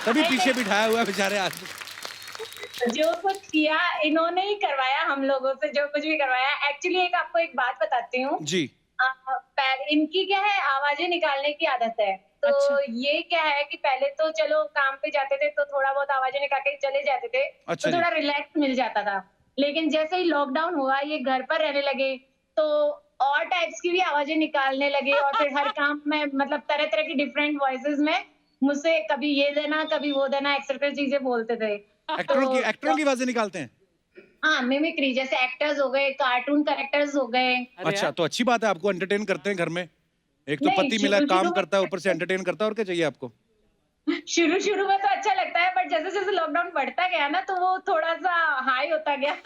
तभी पीछे बिठाया हुआ है बेचारे आदमी। जो कुछ किया इन्होंने ही करवाया, हम लोगों से जो कुछ भी करवाया। एक्चुअली आपको एक बात बताती हूँ जी। इनकी क्या है, आवाजें निकालने की आदत है। तो अच्छा। ये क्या है कि पहले तो चलो काम पे जाते थे तो थोड़ा बहुत आवाजें निकाल के चले जाते थे, अच्छा तो थोड़ा रिलैक्स मिल जाता था। लेकिन जैसे ही लॉकडाउन हुआ, ये घर पर रहने लगे, तो और टाइप्स की भी आवाजें निकालने लगे। और फिर हर काम में मतलब तरह तरह की डिफरेंट वॉइसेस में मुझसे कभी ये देना, कभी वो देना, एक्सेट्रा चीजें बोलते थे। एक्टरों की आवाजें निकालते हैं? हाँ, मिमिक्री, जैसे एक्टर्स हो गए, कार्टून कैरेक्टर्स हो गए। अरे अच्छा, यार। तो अच्छी बात है, आपको एंटरटेन करते हैं घर में। एक तो नहीं, पति मिला, शुरू- काम शुरू में- करता है, ऊपर से एंटरटेन करता है, और क्या चाहिए आपको? शुरू में तो अच्छा लगता है, बट जैसे जैसे लॉकडाउन बढ़ता गया ना, तो वो थोड़ा सा हाई होता गया।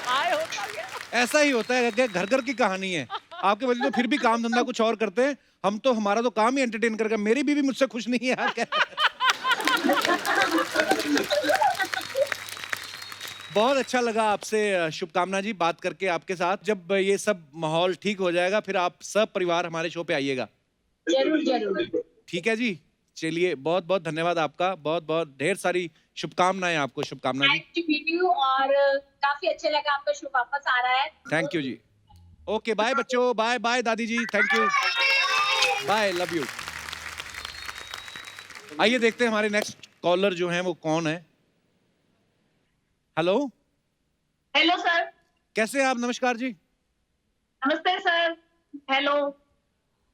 हाय होता गया। ऐसा ही होता है कि घर घर की कहानी है। आपके वजह तो फिर भी काम धंधा कुछ और करते हैं, हम तो हमारा तो काम ही एंटरटेन करके। मेरी बीवी मुझसे खुश नहीं है यार। बहुत अच्छा लगा आपसे शुभकामना जी बात करके आपके साथ। जब ये सब माहौल ठीक हो जाएगा फिर आप सब परिवार हमारे शो पे आइएगा। जरूर जरूर। ठीक है जी, चलिए बहुत बहुत धन्यवाद आपका, बहुत बहुत ढेर सारी शुभकामनाएं आपको। शुभकामना जी, नाइस टू मीट यू और काफी अच्छा लगा आपका शो वापस आ रहा है। थैंक यू जी। ओके बाय बच्चों, बाय बाय दादी जी, thank you, bye, love you. आइए देखते हैं हमारे नेक्स्ट कॉलर जो हैं वो कौन है। Hello, hello sir. कैसे हैं आप? नमस्कार जी। नमस्ते सर। हेलो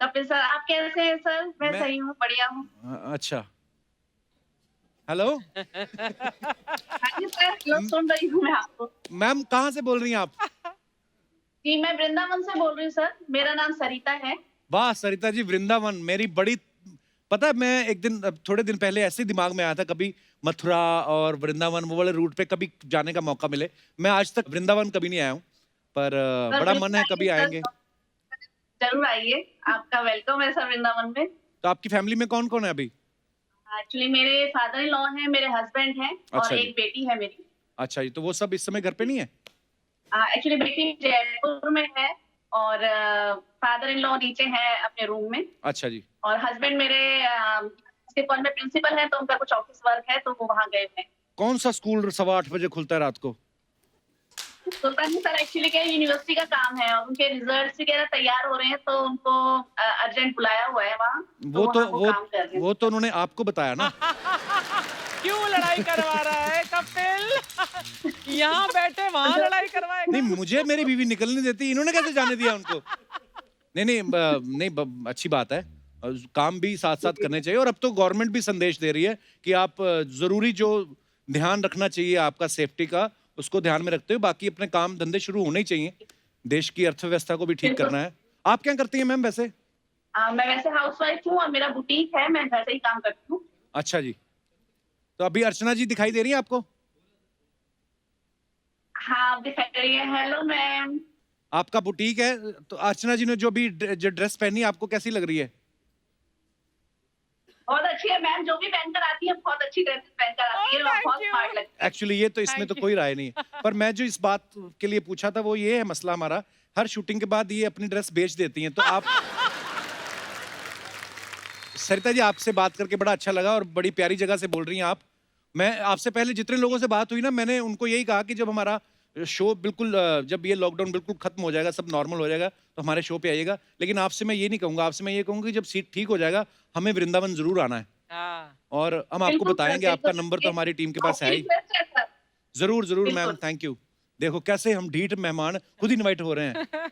कपिल सर, आप कैसे हैं सर? मैं सही हूँ, बढ़िया हूँ। अच्छा, हेलो हाँ जी सर, सुन रही हूँ मैं आपको। मैम, कहाँ से बोल रही हैं आप? जी मैं वृंदावन से बोल रही हूँ सर, मेरा नाम सरिता है। वाह सरिता जी, वृंदावन मेरी बड़ी, पता है मैं एक दिन थोड़े दिन पहले ऐसे ही दिमाग में आया था, कभी मथुरा और वृंदावन वो वाले रूट पे कभी जाने का मौका मिले। मैं आज तक वृंदावन कभी नहीं आया हूँ, पर बड़ा मन है कभी आएंगे। जरूर आइए, आपका वेलकम है सर वृंदावन में। तो आपकी फैमिली में कौन कौन है अभी? एक्चुअली मेरे फादर इन लॉ हैं, मेरे हस्बैंड हैं और अच्छा जी। एक बेटी है मेरी। अच्छा जी, तो वो सब इस समय घर पे नहीं है? एक्चुअली बेटी जयपुर में है और फादर इन लॉ नीचे हैं अपने रूम में। अच्छा जी। और हस्बैंड मेरे प्रिंसिपल में प्रिंसिपल है, तो उनका कुछ ऑफिस वर्क है तो वो वहाँ गए हैं। कौन सा स्कूल 8:15 बजे खुलता है रात को? तो सर एक्चुअली क्या यूनिवर्सिटी का काम है और उनके रिजल्ट्स वगैरह तैयार हो रहे हैं, तो उनको अर्जेंट बुलाया हुआ है वहाँ। वो तो काम कर रहे हैं। वो तो उन्होंने आपको बताया ना। क्यों लड़ाई करवा रहा है कपिल? यहाँ बैठे वहाँ लड़ाई करवाएगा। नहीं, मुझे मेरी बीवी निकलने देती, इन्होंने कैसे जाने दिया उनको? नहीं, अच्छी बात है, काम भी साथ साथ करने चाहिए। और अब तो गवर्नमेंट भी संदेश दे रही है कि आप जरूरी जो ध्यान रखना चाहिए आपका सेफ्टी का, उसको ध्यान में रखते हुए बाकी अपने काम धंधे शुरू होने ही चाहिए। देश की अर्थव्यवस्था को भी ठीक करना है। आप क्या करती हैं मैम वैसे? मैं वैसे हाउसवाइफ हूँ और मेरा बुटीक है, मैं घर से ही काम करती हूँ। अच्छा जी, तो अभी अर्चना जी दिखाई दे रही है आपको? हाँ आप दिखाई रही है। Hello ma'am. आपका बुटीक है, तो अर्चना जी ने जो ड्रेस पहनी आपको कैसी लग रही है? बहुत अच्छी है मैम, जो भी पहनकर आती है बहुत अच्छी ड्रेसेस पहनकर आती है, बहुत स्मार्ट लगती है। एक्चुअली ये तो इसमें तो कोई राय नहीं है, पर मैं जो इस बात के लिए पूछा था वो ये है मसला हमारा, हर शूटिंग के बाद ये अपनी ड्रेस बेच देती हैं। तो आप सरिता जी, आपसे बात करके बड़ा अच्छा लगा और बड़ी प्यारी जगह से बोल रही हैं आप। मैं आपसे पहले जितने लोगों से बात हुई ना, मैंने उनको यही कहा कि जब हमारा शो बिल्कुल, जब ये लॉकडाउन बिल्कुल खत्म हो जाएगा, सब नॉर्मल हो जाएगा, तो हमारे शो पे आइएगा। लेकिन आपसे मैं ये नहीं कहूंगा, आपसे मैं ये कहूंगा कि जब सीट ठीक हो जाएगा हमें वृंदावन जरूर आना है और हम आपको बताएंगे। आपका नंबर तो हमारी टीम के पास है ही। जरूर जरूर मैम, थैंक यू। देखो कैसे हम ढीठ मेहमान खुद इनवाइट हो रहे हैं।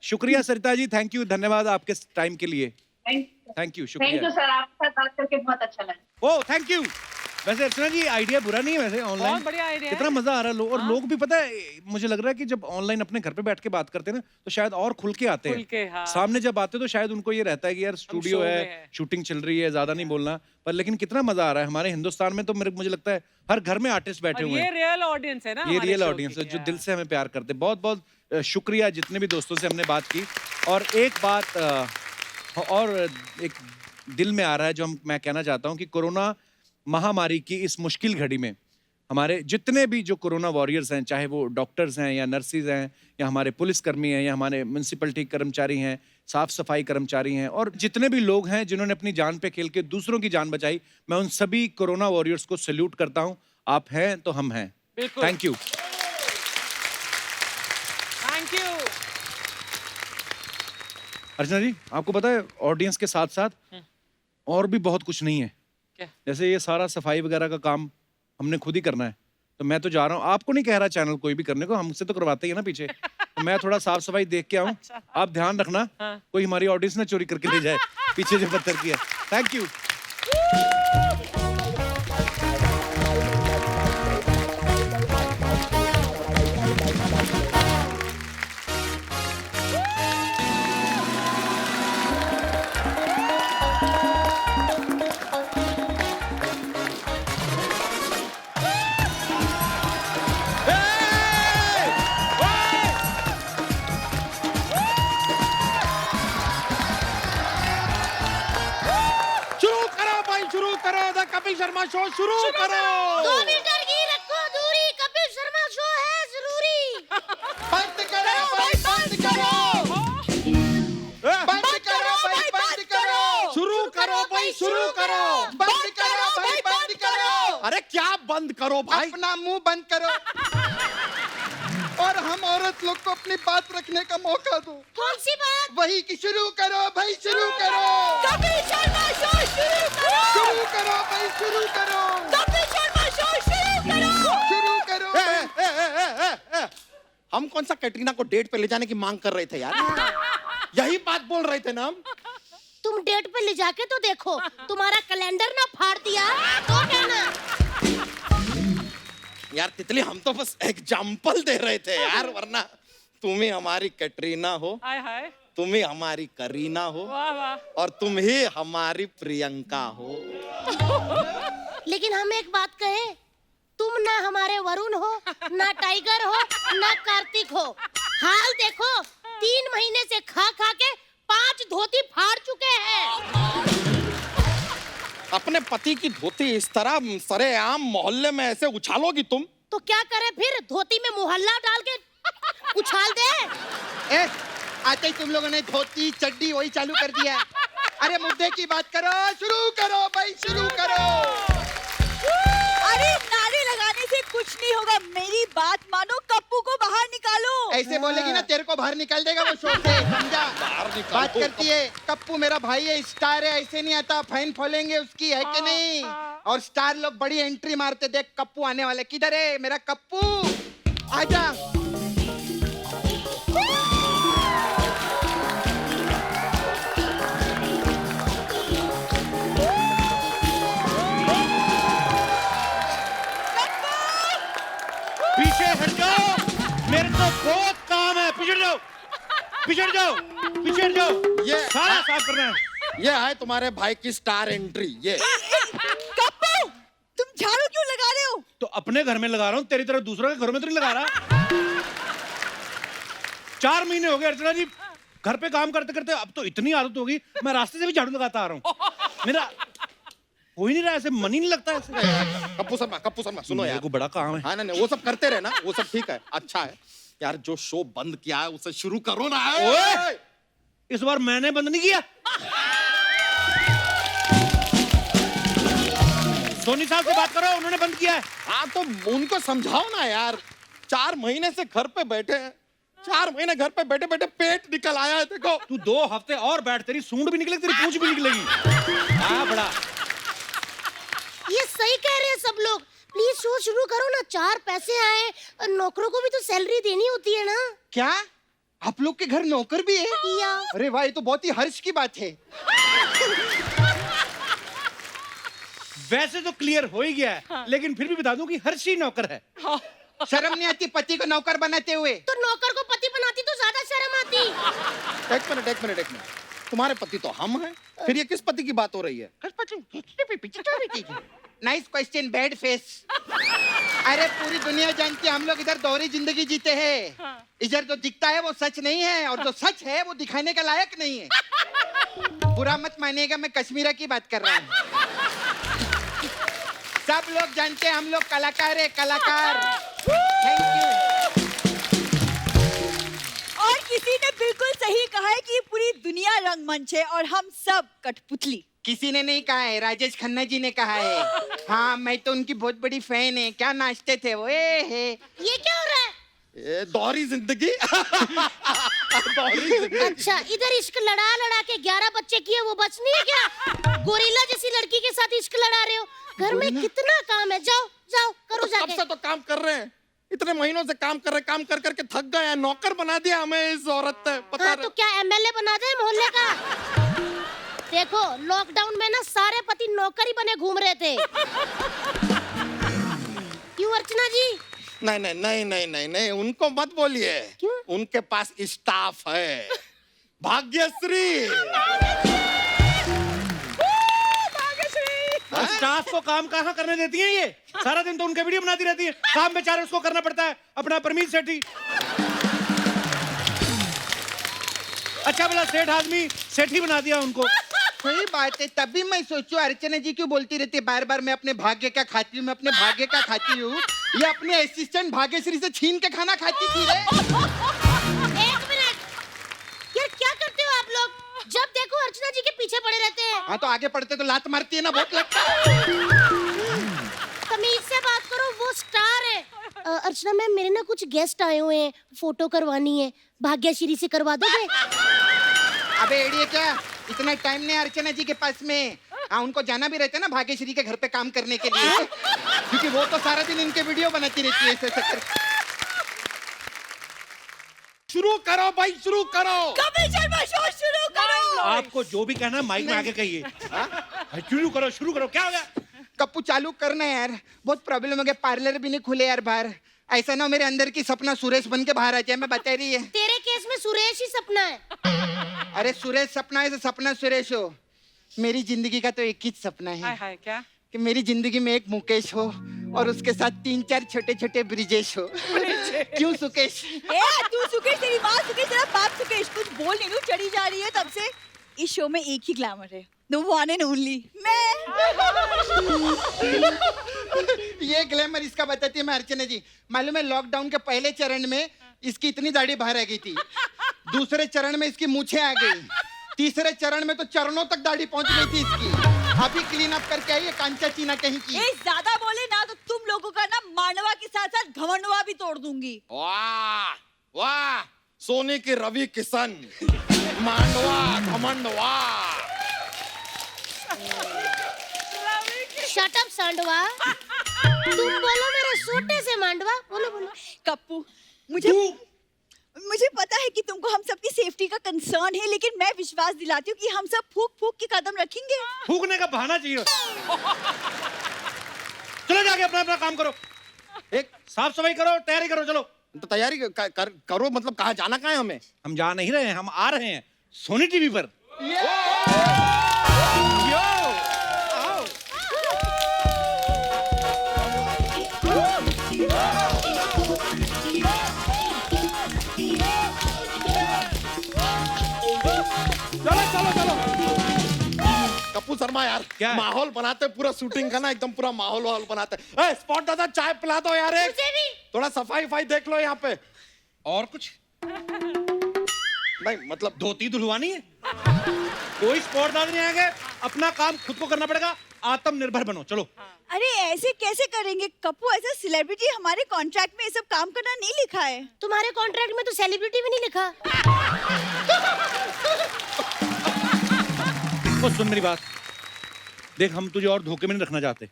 शुक्रिया सरिता जी, थैंक यू, धन्यवाद आपके टाइम के लिए। थैंक यू, शुक्रिया। थैंक यू सर, आपके साथ बात करके बहुत अच्छा लगा। Oh thank you. वैसे अर्चना जी आइडिया बुरा नहीं है वैसे, ऑनलाइन बहुत बढ़िया आइडिया है। कितना मजा आ रहा है। और लोग भी पता है, मुझे लग रहा है कि जब ऑनलाइन अपने घर पे बैठ के बात करते हैं ना, तो शायद और खुल के आते हैं। हाँ। सामने जब आते तो शायद उनको ये रहता है कि यार स्टूडियो है, शूटिंग चल रही है, ज्यादा नहीं बोलना। पर लेकिन कितना मजा आ रहा है। हमारे हिंदुस्तान में तो मुझे लगता है हर घर में आर्टिस्ट बैठे हुए हैं। ये रियल ऑडियंस है ना, ये रियल ऑडियंस है जो दिल से हमें प्यार करते हैं। बहुत बहुत शुक्रिया जितने भी दोस्तों से हमने बात की। और एक बात और एक दिल में आ रहा है जो मैं कहना चाहता हूँ कि कोरोना महामारी की इस मुश्किल घड़ी में हमारे जितने भी जो कोरोना वॉरियर्स हैं, चाहे वो डॉक्टर्स हैं या नर्सिस हैं या हमारे पुलिसकर्मी हैं या हमारे म्यूनसिपलिटी कर्मचारी हैं, साफ सफाई कर्मचारी हैं, और जितने भी लोग हैं जिन्होंने अपनी जान पे खेल के दूसरों की जान बचाई, मैं उन सभी कोरोना वॉरियर्स को सैल्यूट करता हूं। आप हैं तो हम हैं। Thank you, thank you. Archana ji, आपको पता है ऑडियंस के साथ साथ और भी बहुत कुछ नहीं है। क्या? जैसे ये सारा सफाई वगैरह का काम हमने खुद ही करना है, तो मैं तो जा रहा हूँ। आपको नहीं कह रहा चैनल कोई भी करने को, हमसे तो करवाते ही है ना पीछे। तो मैं थोड़ा साफ सफाई देख के आऊँ। अच्छा। आप ध्यान रखना, कोई हमारी ऑडियंस ना चोरी करके ले जाए पीछे जो पत्थर किया। Thank you. Kapil Sharma show शुरू करो। 2 मीटर की रखो दूरी, कपिल शर्मा शो बंद करो भाई। अपना मुंह बंद करो और हम औरत लोग को अपनी बात रखने का मौका दो। कौन सी बात? वही कि शुरू करो भाई, शुरू करो। कपिल शर्मा शो शुरू करो। शुरू करो भाई, शुरू करो। कपिल शर्मा शो शुरू करो। शुरू करो। हम कौन सा कैटरीना को डेट पे ले जाने की मांग कर रहे थे यार? यही बात बोल रहे थे ना हम। तुम डेट पे ले जाके तो देखो, तुम्हारा कैलेंडर ना फाड़ दिया तो कहना। यार तितली, हम तो बस एग्जाम्पल दे रहे थे यार, वरना तुम ही हमारी कैटरीना हो, हाय हाय, तुम ही हमारी करीना हो, वाह वाह, और तुम ही हमारी प्रियंका हो। लेकिन हम एक बात कहें, तुम ना हमारे वरुण हो, ना टाइगर हो, ना कार्तिक हो। हाल देखो, 3 महीने से खा खा के 5 धोती फाड़ चुके हैं। अपने पति की धोती इस तरह सरेआम मोहल्ले में ऐसे उछालोगी तुम? तो क्या करे फिर, धोती में मुहल्ला डाल के उछाल दे। आते ही तुम लोगों ने धोती चड्डी वही चालू कर दिया। अरे मुद्दे की बात करो, शुरू करो भाई, शुरू करो। अरे नारे लगाने से कुछ नहीं होगा, मेरी बात मानो, कप्पू को बाहर निकालो। ऐसे बोलेगी ना तेरे को बाहर निकाल देगा वो शो से, समझा? बात करती है, कप्पू मेरा भाई है, स्टार है, ऐसे नहीं आता, फैन फॉलोइंग है उसकी, है कि नहीं? और स्टार लोग बड़ी एंट्री मारते, देख कप्पू आने वाले। किधर है मेरा कप्पू? आजा। पीछे हट जाओ, मेरे को बहुत काम है। पिछड़ जाओ, पिछड़ जाओ, पिछड़ जाओ। ये सारा साफ करना है। ये है तुम्हारे भाई की स्टार एंट्री। ये कप्पू, तुम झाड़ू क्यों लगा रहे हो? तो अपने घर में लगा रहा हूँ, तेरी तरह दूसरों के घरों में तो नहीं लगा रहा। 4 महीने हो गए अर्चना जी घर पे काम करते करते, अब तो इतनी आदत होगी, मैं रास्ते से भी झाड़ू लगाता आ रहा हूँ। मेरा हो ही नहीं रहा, ऐसे मन ही नहीं लगता ऐसे। कप्पू शर्मा सुनो मेरे यार, को बड़ा काम है। हाँ ना, वो सब करते रहे ना, वो सब ठीक है, अच्छा है यार। जो शो बंद किया है उसे शुरू करो ना। ओए, इस बार मैंने बंद नहीं किया, सोनी साहब से बात करो, उन्होंने बंद किया है। हाँ तो उनको समझाओ ना यार, 4 महीने से घर पे बैठे हैं, 4 महीने घर पे बैठे बैठे पेट निकल आया है। देखो तू 2 हफ्ते और बैठ, तेरी सूंड भी निकलेगी, तेरी पूंछ भी निकलेगी। हाँ बड़ा, ये सही कह रहे हैं सब लोग। प्लीज शो शुरू करो ना, 4 पैसे आए, नौकरों को भी तो सैलरी देनी होती है ना। क्या आप लोग के घर नौकर भी है? या अरे वाह, ये तो बहुत ही हर्ष की बात है। वैसे तो क्लियर हो ही गया है, हाँ। लेकिन फिर भी बता दूं कि हर्षी नौकर है। हाँ। शर्म नहीं आती पति को नौकर बनाते हुए? तो नौकर को पति बनाती तो ज्यादा शर्म आती। एक मिनट, तुम्हारे पति तो हम हैं, फिर ये किस पति की बात हो रही है? Nice question, bad face. अरे पूरी दुनिया जानती है हम लोग इधर दोहरी जिंदगी जीते हैं। हाँ। इधर जो दिखता है वो सच नहीं है, और जो सच है वो दिखाने का लायक नहीं है। बुरा मत मानिएगा, मैं कश्मीरा की बात कर रहा हूँ। सब लोग जानते हैं हम लोग कलाकार है, कलाकार। Thank you. और किसी ने बिल्कुल सही कहा है कि ये पूरी दुनिया रंगमंच है और हम सब कठपुतली। किसी ने नहीं कहा है, राजेश खन्ना जी ने कहा है। हाँ, मैं तो उनकी बहुत बड़ी फैन है। क्या नाचते थे वो। ये क्या हो रहा है? ये दोहरी जिंदगी। दोहरी जिंदगी। अच्छा, इधर इश्क लड़ा लड़ा के 11 बच्चे किए, वो बच नहीं है क्या? गोरिल्ला जैसी लड़की के साथ इश्क लड़ा रहे हो। घर में कितना काम है, जाओ जाओ करो जाके। कब से तो काम कर रहे हैं, इतने महीनों से काम कर रहे, काम कर करके थक गए हैं। नौकर बना दिया हमें इस औरत ने, पता हाँ, तो क्या एमएलए बना दे मोहल्ले का? देखो, लॉकडाउन में ना सारे पति नौकर ही बने घूम रहे थे। क्यों अर्चना जी? नहीं, उनको मत बोलिए। क्यों? उनके पास स्टाफ है, भाग्यश्री। स्टाफ को काम कहाँ करने देती हैं ये? सारा दिन तो उनके वीडियो बनाती रहती है, काम बेचारे उसको करना पड़ता है, अपना परमीत सेठी। अच्छा भला सेठ आदमी सेठी बना दिया उनको। सही बात है, तभी मैं सोचूं अर्चना जी क्यों बोलती रहती है बार बार मैं अपने भाग्य का खाती हूँ, मैं अपने भाग्य का खाती हूँ। ये अपने असिस्टेंट भाग्यश्री से छीन के खाना खाती थी रे। 1 मिनट, यार क्या करते हो आप लोग? जब देखो अर्चना जी के पीछे पड़े रहते हैं। हाँ तो आगे पढ़ते तो लात मारती है ना, बहुत लगता है। तमीज से बात करो, वो स्टार है। अर्चना मैम, मेरे ना कुछ गेस्ट आए हुए हैं, फोटो करवानी है, भाग्यश्री से करवा दोगे? अबे एडिये, क्या इतना टाइम नहीं अर्चना जी के पास में? हाँ, उनको जाना भी रहता है ना भाग्यश्री के घर पे काम करने के लिए, क्योंकि वो तो सारा दिन इनके वीडियो बनाती रहती है ऐसे ऐसे। शुरू करो भाई, शुरू करो। कपिल शर्मा शो शुरू करो। आपको जो भी कहना है माइक में आके कहिए। शुरू करो, शुरू करो। क्या हो गया? कप्पू चालू करना यार, बहुत प्रॉब्लम हो गया, पार्लर भी नहीं खुले यार बाहर। ऐसा ना हो मेरे अंदर की सपना सुरेश बन के बाहर आ जाए, मैं बता रही है। तेरे केस में सुरेश ही सपना है। अरे सुरेश सपना है तो सपना सुरेश हो। मेरी जिंदगी का तो एक ही सपना हाय है हाय, क्या? कि मेरी जिंदगी में एक मुकेश हो और उसके साथ 3-4 छोटे-छोटे ब्रिजेश हो। क्यों सुकेश? ए, तू सुकेश, तेरी माँ सुकेश, तेरा बाप सुकेश, कुछ बोल नहीं, तू चढ़ी जा रही है तब से। इस शो में एक ही ग्लैमर है, द वन एंड ओनली मैं। ये ग्लैमर इसका बताती है मैं अर्चना जी। मालूम है लॉकडाउन के पहले चरण में इसकी इतनी दाढ़ी बाहर आ गई थी, दूसरे चरण में इसकी मूछें आ गई, तीसरे चरण में तो चरणों तक दाढ़ी पहुंच गई थी इसकी। अभी क्लीन अप करके आई है कांचा चीना कहीं की। ए, ज्यादा बोले ना तो तुम लोगों का ना मांडवा के साथ साथ घमंडवा भी तोड़ दूंगी। वाह वाह, सोने के रवि किशन, मांडवा घमंडवा। शट अप सांडवा। तुम बोलो मेरे सोटे से मांडवा। बोलो बोलो। कप्पू, मुझे पता है कि तुमको हम सबकी सेफ्टी का कंसर्न है, लेकिन मैं विश्वास दिलाती हूँ कि हम सब फूक फूक के कदम रखेंगे। फूकने का बहाना चाहिए। चलो जाके अपना अपना काम करो, एक साफ सफाई करो, तैयारी करो। चलो तो तैयारी करो, मतलब कहाँ जाना, कहाँ है हमें? हम जा नहीं रहे हैं, हम आ रहे हैं सोनी टीवी पर। कप्पू शर्मा यार, क्या है? माहौल बनाते पूरा शूटिंग का ना, एकदम पूरा माहौल बनाते। ए, स्पॉट दादा चाय पिला दो यार, एक मुझे भी। थोड़ा सफाई देख लो यहाँ पे। और कुछ नहीं, मतलब धोती धुलवानी है? कोई स्पॉट दाद नहीं आएंगे, अपना काम खुद को करना पड़ेगा। आत्मनिर्भर बनो। चलो। अरे ऐसे कैसे करेंगे कप्पू, ऐसा सेलिब्रिटी हमारे कॉन्ट्रैक्ट में ये सब काम करना नहीं लिखा है। तुम्हारे कॉन्ट्रैक्ट में तो सेलिब्रिटी भी नहीं लिखा। तो सुन मेरी बात, देख हम तुझे और धोखे में नहीं रखना चाहते,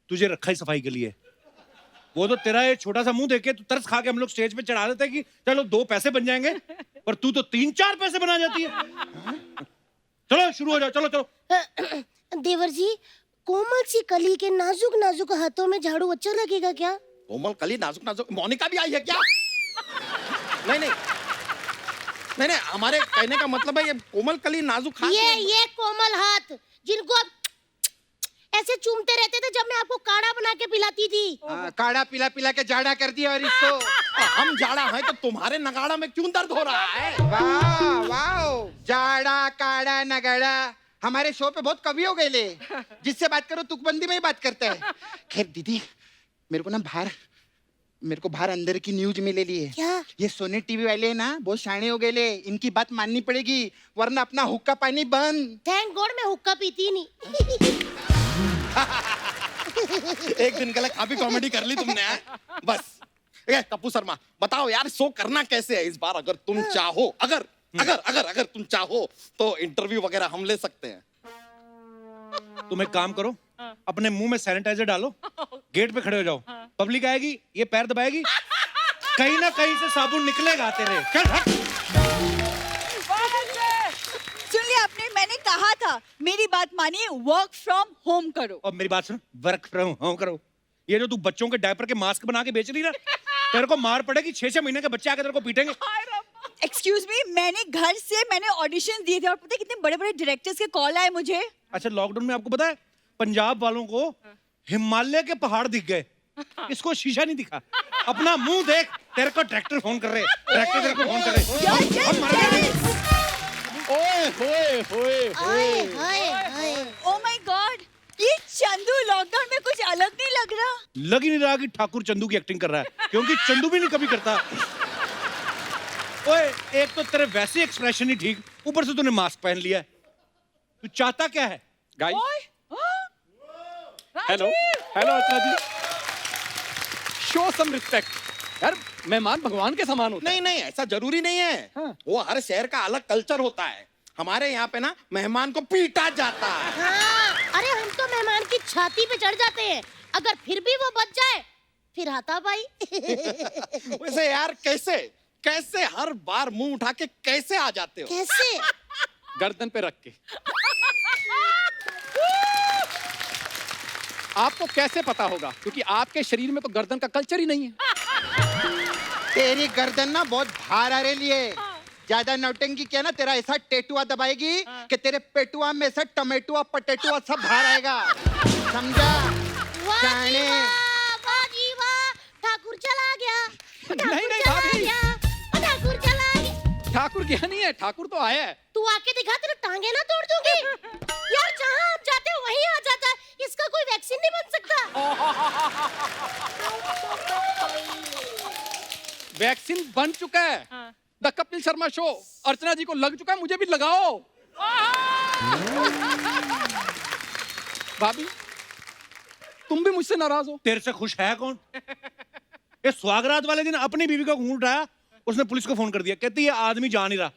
तुझे रखा ही सफाई के लिए। वो तो तेरा ये छोटा सा मुंह देख के तू तरस खा के हम लोग स्टेज पे चढ़ा देते हैं कि चलो 2 पैसे बन जाएंगे, पर तू तो 3-4 पैसे बना जाती है। चलो शुरू हो जाओ, चलो चलो। देवर जी, कोमल सी कली के नाजुक नाजुक हाथों में झाड़ू अच्छा लगेगा क्या? कोमल कली नाजुक नाजुक, मोनिका भी आई है क्या? नहीं नहीं नहीं नहीं, हमारे कहने का मतलब है ये कोमल कली नाजुक हाथ। ये कोमल हाथ जिनको आप ऐसे चूमते रहते थे जब मैं आपको काढ़ा बना के पिलाती थी। काढ़ा पिला पिला के जाड़ा कर दिया और इसको। हम जाड़ा है तो तुम्हारे नगाड़ा में क्यों दर्द हो रहा है? वाह वाह, जाड़ा काढ़ा नगाड़ा, हमारे शो पे बहुत कवि हो गए ले, जिससे बात करो तुकबंदी में ही बात करता है। खैर दीदी, मेरे को बाहर अंदर की न्यूज मिले ली है। क्या? ये सोनी टीवी वाले ना बहुत शाणे हो गए ले, इनकी बात माननी पड़ेगी वरना अपना हुक्का पानी बंद। थैंक गॉड मैं हुक्का पीती नहीं। एक दिन के लिए काफी कॉमेडी कर ली तुमने है? बस। कप्पू शर्मा बताओ यार, शो करना कैसे है इस बार? अगर तुम चाहो, अगर अगर अगर अगर तुम चाहो तो इंटरव्यू वगैरह हम ले सकते हैं। तुम एक काम करो, अपने मुंह में सैनिटाइजर डालो, गेट पे खड़े हो जाओ, पब्लिक आएगी, ये पैर दबाएगी, कहीं ना कहीं से साबुन निकलेगा तेरे। चल हट। सुन लिया आपने, मैंने कहा था मेरी बात मानिए, वर्क फ्रॉम होम करो। और मेरी बात सुन, वर्क फ्रॉम होम करो। ये जो तू बच्चों के डायपर के मास्क बना के बेच रही ना, तेरे को मार पड़ेगी। 6-6 महीने के बच्चे आके तेरे को पीटेंगे। एक्सक्यूज मी, मैंने ऑडिशन दिए थे और पता है कितने बड़े बड़े डायरेक्टर्स के कॉल आए मुझे। अच्छा, लॉकडाउन में आपको पता है पंजाब वालों को हिमालय के पहाड़ दिख गए, इसको शीशा नहीं दिखा। अपना मुंह देख, तेरे को डायरेक्टर फोन कर रहे, डायरेक्टर तेरे को फोन कर रहे। ओह माय गॉड, ये चंदू लॉकडाउन में कुछ अलग नहीं लग रहा। लग ही नहीं रहा कि ठाकुर चंदू की एक्टिंग कर रहा है, क्योंकि चंदू भी नहीं कभी करता। ओए, एक तो तेरे वैसे एक्सप्रेशन ही ठीक, ऊपर से तूने मास्क पहन लिया है। तू चाहता क्या है? Guys, hello. हेलो अर्चना जी, शो सम रिस्पेक्ट। यार मेहमान भगवान के समान होते नहीं नहीं, ऐसा जरूरी नहीं है। हाँ। वो हर शहर का अलग कल्चर होता है। हमारे यहाँ पे ना मेहमान को पीटा जाता है। हाँ, अरे हम तो मेहमान की छाती पे चढ़ जाते हैं, अगर फिर भी वो बच जाए फिर हाथा भाई। वैसे यार कैसे कैसे हर बार मुंह उठा के कैसे आ जाते हो? कैसे? गर्दन पे रख के। आपको कैसे पता होगा, क्योंकि आपके शरीर में तो गर्दन का कल्चर ही नहीं है। तेरी गर्दन ना बहुत भार आ रही है, ज्यादा नौटंकी किया ना तेरा ऐसा टेटुआ दबाएगी कि तेरे पेटुआ में से टमेटुआ पटेटुआ सब बाहर आएगा, समझा? वाह जी जाने। वाह, वाह जी वाह, ठाकुर चला गया, नहीं, नहीं, चला भाभी। गया, ठाकुर चला गया। ठाकुर गया नहीं है, ठाकुर तो आया है। तू आके दिखा, तेरे टांगे ना तोड़ दूंगी। यार जहाँ आप जाते हो वहीं आ जाता है, इसका कोई वैक्सीन नहीं बन सकता। वैक्सीन बन चुका है। द कपिल शर्मा शो, अर्चना जी को लग चुका है, मुझे भी लगाओ। भाभी तुम भी मुझसे नाराज हो? तेरे से खुश है कौन? ये स्वागरात वाले दिन अपनी बीवी का घूंट उठाया, उसने पुलिस को फोन कर दिया, कहती है आदमी जा नहीं रहा,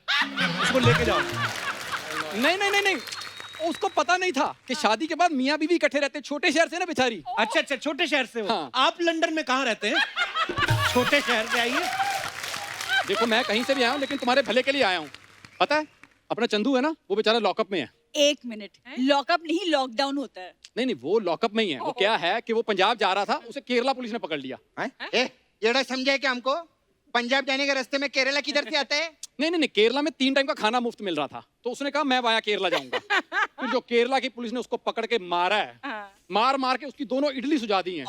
उसको लेके जाओ। नहीं नहीं नहीं नहीं, उसको पता नहीं था कि शादी के बाद मियाँ बीवी इकट्ठे रहते। छोटे शहर से ना बेचारी। अच्छा अच्छा, छोटे शहर से हो। हाँ। आप लंदन में कहाँ रहते हैं? छोटे शहर से आइए। देखो मैं कहीं से भी आया हूँ, लेकिन तुम्हारे भले के लिए आया हूँ। पता है अपना चंदू है ना, वो बेचारा लॉकअप में है। एक मिनट, लॉकअप नहीं लॉकडाउन होता है। नहीं नहीं, वो लॉकअप में ही है। वो क्या है कि वो पंजाब जा रहा था, उसे केरला पुलिस ने पकड़ लिया। ए, ये समझा क्या हमको? पंजाब जाने के रास्ते में केरला किधर से आता है? नहीं नहीं नहीं, केरला में 3 टाइम का खाना मुफ्त मिल रहा था, तो उसने कहा मैं वाया केरला जाऊंगा। फिर जो केरला की पुलिस ने उसको पकड़ के मारा है, मार मार के उसकी दोनों इडली सुझा दी हैं।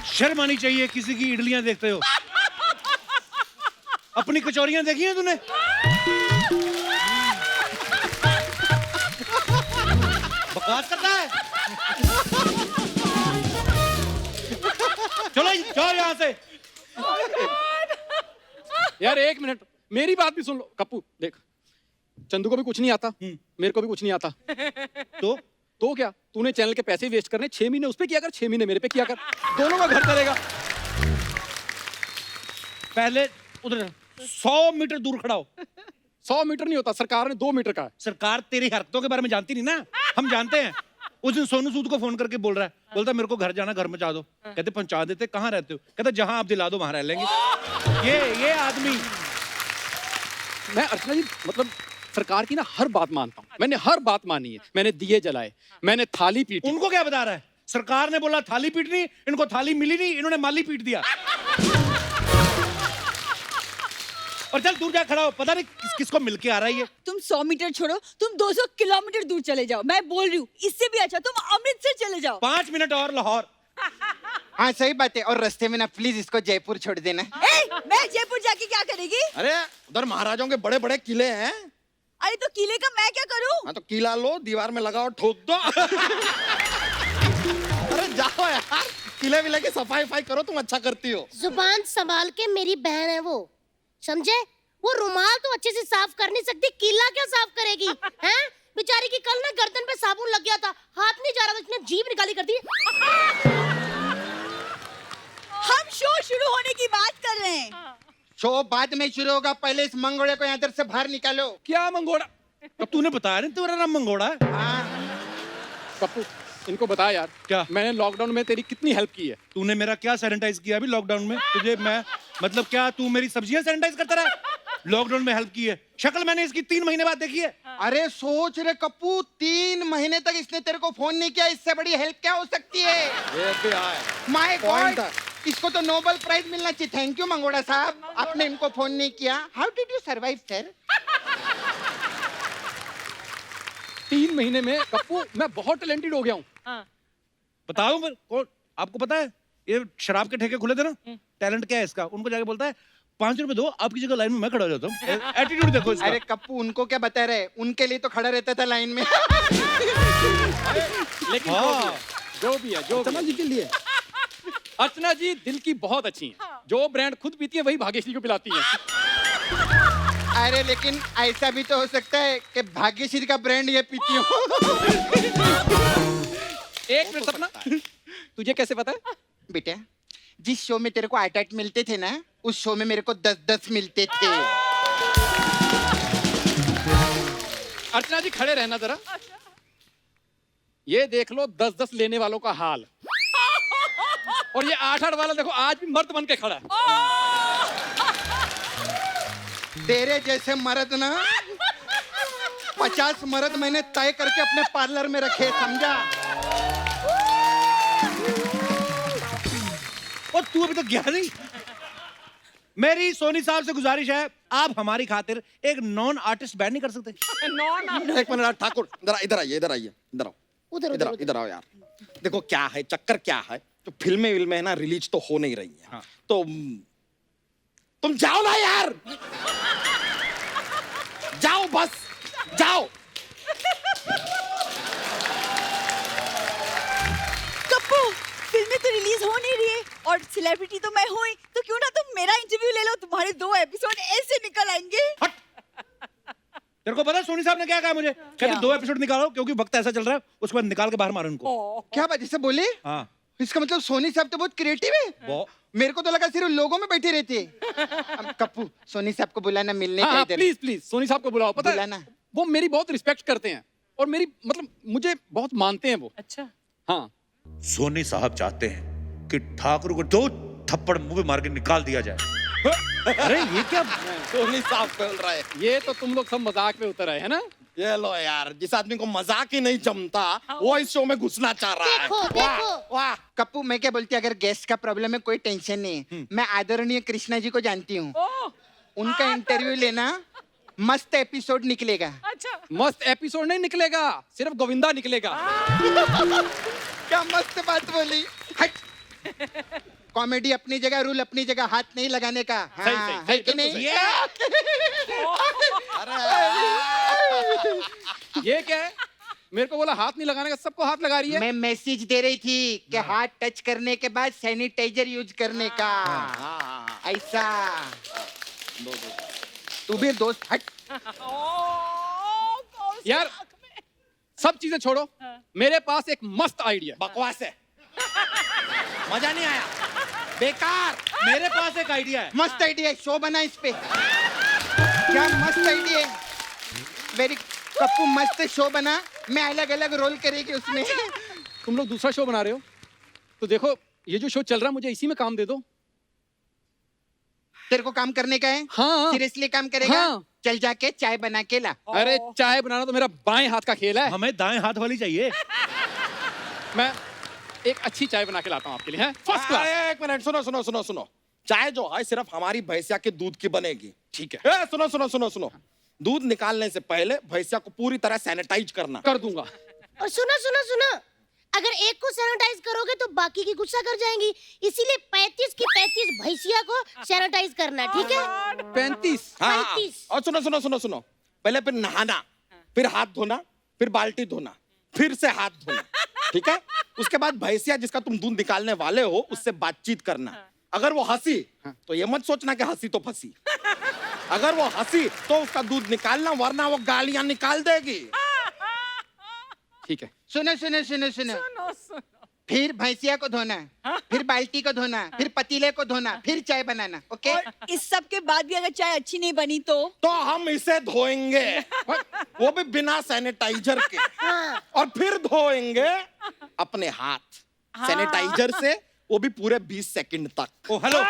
शर्म आनी चाहिए, किसी की इडलियां देखते हो। अपनी कचौरियां देखी हैं तूने? बकवास करता है। चलो जाओ यहाँ से। यार एक मिनट, मेरी बात भी सुन लो। कप्पू देख, चंदू को भी कुछ नहीं आता, मेरे को भी कुछ नहीं आता, तो क्या तूने चैनल के पैसे वेस्ट करने? 6 महीने उस पे किया कर, 6 महीने मेरे पे किया कर, दोनों का घर चलेगा। पहले उधर 100 मीटर दूर खड़ा हो। 100 मीटर नहीं होता, सरकार ने 2 मीटर का है। सरकार तेरी हरकतों के बारे में जानती नहीं ना, हम जानते हैं। उस दिन सोनू सूद को फोन करके बोल रहा है, बोलता मेरे को घर जाना, घर पहुंचा दो। कहते पहुंचा देते, कहाँ रहते हो? कहते जहां आप दिला दो वहां रह लेंगे। ये आदमी। मैं अर्चना जी मतलब सरकार की ना हर बात मानता हूँ, मैंने हर बात मानी है। मैंने दिए जलाए, मैंने थाली पीटी। उनको क्या बता रहा है? सरकार ने बोला थाली पीटनी, इनको थाली मिली नहीं, इन्होंने माली पीट दिया। और चल दूर जा खड़ा हो, पता नहीं किसको मिलके आ रहा है ये। तुम 100 मीटर छोड़ो, तुम 200 किलोमीटर दूर चले जाओ। मैं बोल रही हूँ, इससे भी अच्छा तुम अमृतसर चले जाओ। 5 मिनट और लाहौर। हाँ सही बात है। और रास्ते में ना प्लीज इसको जयपुर छोड़ देना। मैं जयपुर जाके क्या करेगी? अरे उधर महाराजों के बड़े बड़े किले हैं। अरे तो किले का मैं क्या करूँ? हाँ तो किला लो, दीवार में लगाओ, ठोक दो। अरे जाओ यार, किले विले की सफाई करो, तुम अच्छा करती हो। जुबान संभाल के, मेरी बहन है वो, समझे? वो रुमाल तो अच्छे से साफ कर नहीं सकती, किला क्या साफ करेगी? हैं? बेचारी की कल ना गर्दन पे साबुन लग गया था, हाथ नहीं जा रहा था, इसने जीभ निकाली कर दी। हम शो शुरू होने की बात कर रहे हैं। शो बाद में शुरू होगा, पहले इस मंगोड़े को यहाँ इधर से बाहर निकालो। क्या मंगोड़ा? अब तूने बताया नहीं तेरा नाम मंगोड़ा है? पप्पू इनको बता यार, क्या मैंने लॉकडाउन में तेरी कितनी हेल्प की है। तूने मेरा क्या सैनिटाइज किया अभी लॉकडाउन में? तुझे मैं मतलब क्या तू मेरी सब्जियां सैनिटाइज करता रहा? लॉकडाउन में हेल्प की है। शक्ल मैंने इसकी 3 महीने बाद देखी है। अरे सोच रे कप्पू, 3 महीने तक इसने तेरे को फोन नहीं किया, इससे बड़ी हेल्प क्या हो सकती है? माय गॉड, इसको तो नोबेल प्राइज मिलना चाहिए। थैंक यू मंगोड़ा साहब, आपने इनको फोन नहीं किया। How did you survive sir? 3 महीने में कप्पू मैं बहुत टैलेंटेड हो गया हूँ। बताओ मैं कौन? आपको पता है ये शराब के ठेके खुले थे ना, टैलेंट क्या है इसका? उनको जाके बोलता है 5 रुपए दो, आपकी जगह लाइन में मैं खड़ा हो जाता हूँ। एटीट्यूड देखो इसका। अरे कप्पू उनको क्या बता रहे, उनके लिए तो खड़ा रहता था लाइन में। लेकिन जो भी है अर्चना जी के लिए। अर्चना जी दिल की बहुत अच्छी हैं। जो ब्रांड खुद पीती है वही भाग्यश्री को पिलाती है। अरे लेकिन ऐसा भी तो हो सकता है कि भाग्यश्री का ब्रांड ये पीती हो। एक मिनट सपना, तुझे कैसे पता है? बेटा जिस शो में तेरे को 8-8 मिलते थे ना, उस शो में मेरे को 10-10 मिलते थे। अर्चना जी खड़े रहना जरा। ये देख लो 10-10 लेने वालों का हाल, और ये 8-8 वाला देखो आज भी मर्द बन के खड़ा है। तेरे जैसे मर्द ना 50 मर्द मैंने तय करके अपने पार्लर में रखे, समझा? और तू अभी तक गया नहीं। मेरी सोनी साहब से गुजारिश है, आप हमारी खातिर एक नॉन आर्टिस्ट बैंड नहीं कर सकते? एक मिनट ठाकुर, इधर आइए, इधर आइए, इधर आओ, इधर आओ यार। देखो क्या है चक्कर, क्या है, तो फिल्में है ना रिलीज तो हो नहीं रही है। हाँ। तो तुम जाओ ना यार, जाओ बस, जाओ। कप्पू, फिल्में तो रिलीज हो नहीं रही है और सेलिब्रिटी तो मैं हूँ ही, तो क्यों ना तुम मेरा इंटरव्यू ले लो, तुम्हारे 2 एपिसोड ऐसे निकल आएंगे। तेरे को पता है सोनी साहब ने क्या कहा मुझे? कहते 2 एपिसोड निकालो क्योंकि वक्त ऐसा चल रहा है, उसके बाद निकाल के बाहर मारो उनको। क्या बात जैसे बोले? हाँ। इसका मतलब सोनी साहब तो बहुत क्रिएटिव है। मेरे को तो लगा सिर्फ लोगों में बैठे रहते हैं। कप्पू, सोनी साहब को बुलाना मिलने हाँ, का हाँ, इधर। प्लीज प्लीज सोनी साहब को बुलाओ। पता है बुलाना। वो मेरी बहुत रिस्पेक्ट करते हैं और मेरी मतलब मुझे बहुत मानते हैं वो। अच्छा। हाँ। सोनी साहब चाहते हैं कि ठाकुर को 2 थप्पड़ मुंह पे मार के निकाल दिया जाए। अरे ये क्या सोनी साहब बोल रहा है? ये तो तुम लोग सब मजाक में उतर आए है ना। ये लो यार, जिस आदमी को मजाक ही नहीं जमता वो इस शो में घुसना चाह रहा है। देखो, वाह, देखो। वाह। कप्पू, मैं क्या बोलती, अगर गेस्ट का प्रॉब्लम है कोई टेंशन नहीं है। मैं आदरणीय कृष्णा जी को जानती हूँ, उनका इंटरव्यू लेना, मस्त एपिसोड निकलेगा। अच्छा। मस्त एपिसोड नहीं निकलेगा, सिर्फ गोविंदा निकलेगा। क्या मस्त बात बोली। हट। कॉमेडी अपनी जगह, रूल अपनी जगह, हाथ नहीं लगाने का। हाँ, सही, सही, है कि बिल्कुल नहीं? ये क्या है? मेरे को बोला हाथ नहीं लगाने का, सबको हाथ लगा रही है। मैं मैसेज दे रही थी कि हाथ टच करने के बाद सैनिटाइजर यूज करने का। ऐसा। तू भी दोस्त, हट। यार सब चीजें छोड़ो, मेरे पास एक मस्त आइडिया। बकवास है, मजा नहीं आया, बेकार। मेरे पास एक आइडिया है। मस्त आइडिया है, शो बना इस पे। क्या मस्त आइडिया है, वेरी। कप्पू, मस्त शो बना, मैं अलग अलग रोल करेगी उसमें। तुम लोग दूसरा शो बना रहे हो तो देखो, ये जो शो चल रहा है मुझे इसी में काम दे दो। तेरे को काम करने का है? हाँ। सीरियसली काम करेगा? हाँ। चल जाके चाय बना के ला। अरे चाय बनाना तो मेरा बाएं हाथ का खेल है। हमें दाएं हाथ वाली चाहिए। मैं एक अच्छी चाय बना के लाता हूँ आपके लिए, हैं? First class. एक मिनट, सुनो। चाय जो है सिर्फ हमारी भैंसिया के दूध की बनेगी। ठीक है। सुनो। दूध निकालने से पहले भैंसिया को पूरी तरह सैनिटाइज करना। कर दूंगा। और सुनो, अगर एक को सैनिटाइज करोगे तो बाकी की गुस्सा कर जाएंगी, इसीलिए 35 की 35 भैंसिया को सैनिटाइज करना, ठीक है? 35। हाँ। 35। और सुनो, पहले फिर नहाना, फिर हाथ धोना, फिर बाल्टी धोना, फिर से हाथ धोना, ठीक है? उसके बाद भैंसिया जिसका तुम दूध निकालने वाले हो उससे बातचीत करना। अगर वो हंसी तो ये मत सोचना कि हंसी तो फंसी। अगर वो हंसी तो उसका दूध निकालना, वरना वो गालियां निकाल देगी। ठीक है। सुनो। फिर भैंसिया को धोना, फिर बाल्टी को धोना, फिर पतीले को धोना, फिर चाय बनाना। ओके? और इस सब के बाद भी अगर चाय अच्छी नहीं बनी तो हम इसे धोएंगे, वो भी बिना सैनिटाइजर के, और फिर धोएंगे अपने हाथ सैनिटाइजर से, वो भी पूरे 20 सेकंड तक। ओ हेलो,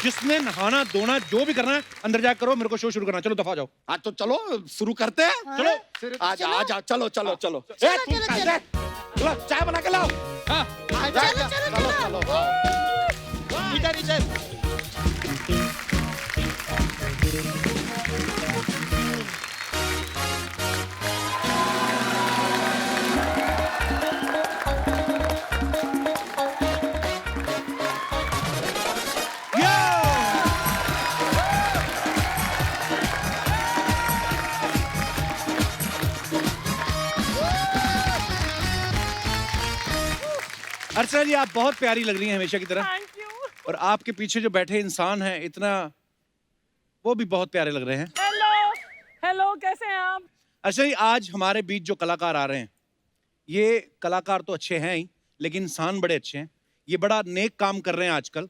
जिसने नहाना धोना जो भी करना है अंदर जाकर करो, मेरे को शो शुरू करना। चलो दफा जाओ। हाँ तो चलो शुरू करते हैं। चलो आ जाओ, चलो। चलो। चाय बना के लाओ। चलो। इधर। अर्चना जी, आप बहुत प्यारी लग रही हैं हमेशा की तरह। Thank you. और आपके पीछे जो बैठे इंसान हैं इतना, वो भी बहुत प्यारे लग रहे हैं। हेलो, कैसे हैं आप? अच्छा जी, आज हमारे बीच जो कलाकार आ रहे हैं ये कलाकार तो अच्छे हैं ही, लेकिन इंसान बड़े अच्छे हैं। ये बड़ा नेक काम कर रहे हैं आजकल,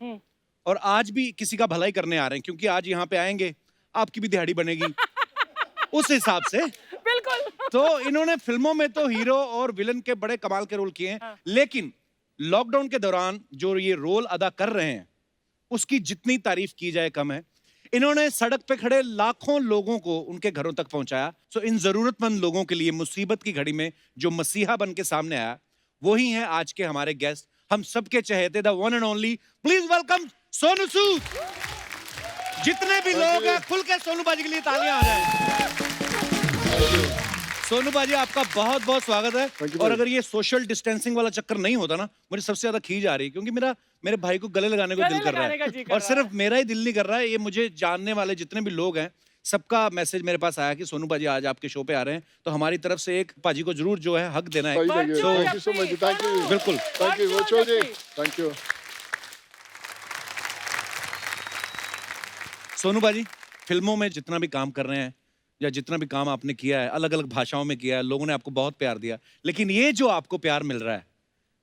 और आज भी किसी का भलाई करने आ रहे हैं, क्योंकि आज यहाँ पे आएंगे, आपकी भी दिहाड़ी बनेगी उस हिसाब से। बिल्कुल। तो इन्होंने फिल्मों में तो हीरो और विलन के बड़े कमाल के रोल किए हैं, लेकिन लॉकडाउन के दौरान जो ये रोल अदा कर रहे हैं, उसकी जितनी तारीफ की जाए कम है। इन्होंने सड़क पे खड़े लाखों लोगों को उनके घरों तक पहुंचाया। सो इन जरूरतमंद लोगों के लिए मुसीबत की घड़ी में जो मसीहा बन के सामने आया, वही है आज के हमारे गेस्ट, हम सबके चहेते, the one and only. Please welcome Sonu Sood. जितने भी लोग हैं, खुल के सोनू बाजी के लिए तालियां आ जाए। सोनू बाजी, आपका बहुत बहुत स्वागत है। और अगर ये सोशल डिस्टेंसिंग वाला चक्कर नहीं होता ना, मुझे सबसे ज्यादा खींच आ रही है, क्योंकि मेरे भाई को गले लगाने को दिल कर रहा है, और सिर्फ मेरा ही दिल नहीं कर रहा है, ये मुझे जानने वाले जितने भी लोग हैं, सबका मैसेज मेरे पास आया कि सोनू बाजी आज आपके शो पे आ रहे हैं, तो हमारी तरफ से एक पाजी को जरूर जो है हक देना है। बिल्कुल, थैंक यू। सोनू बाजी, फिल्मों में जितना भी काम कर रहे हैं, या जितना भी काम आपने किया है, अलग अलग भाषाओं में किया है, लोगों ने आपको बहुत प्यार दिया, लेकिन ये जो आपको प्यार मिल रहा है,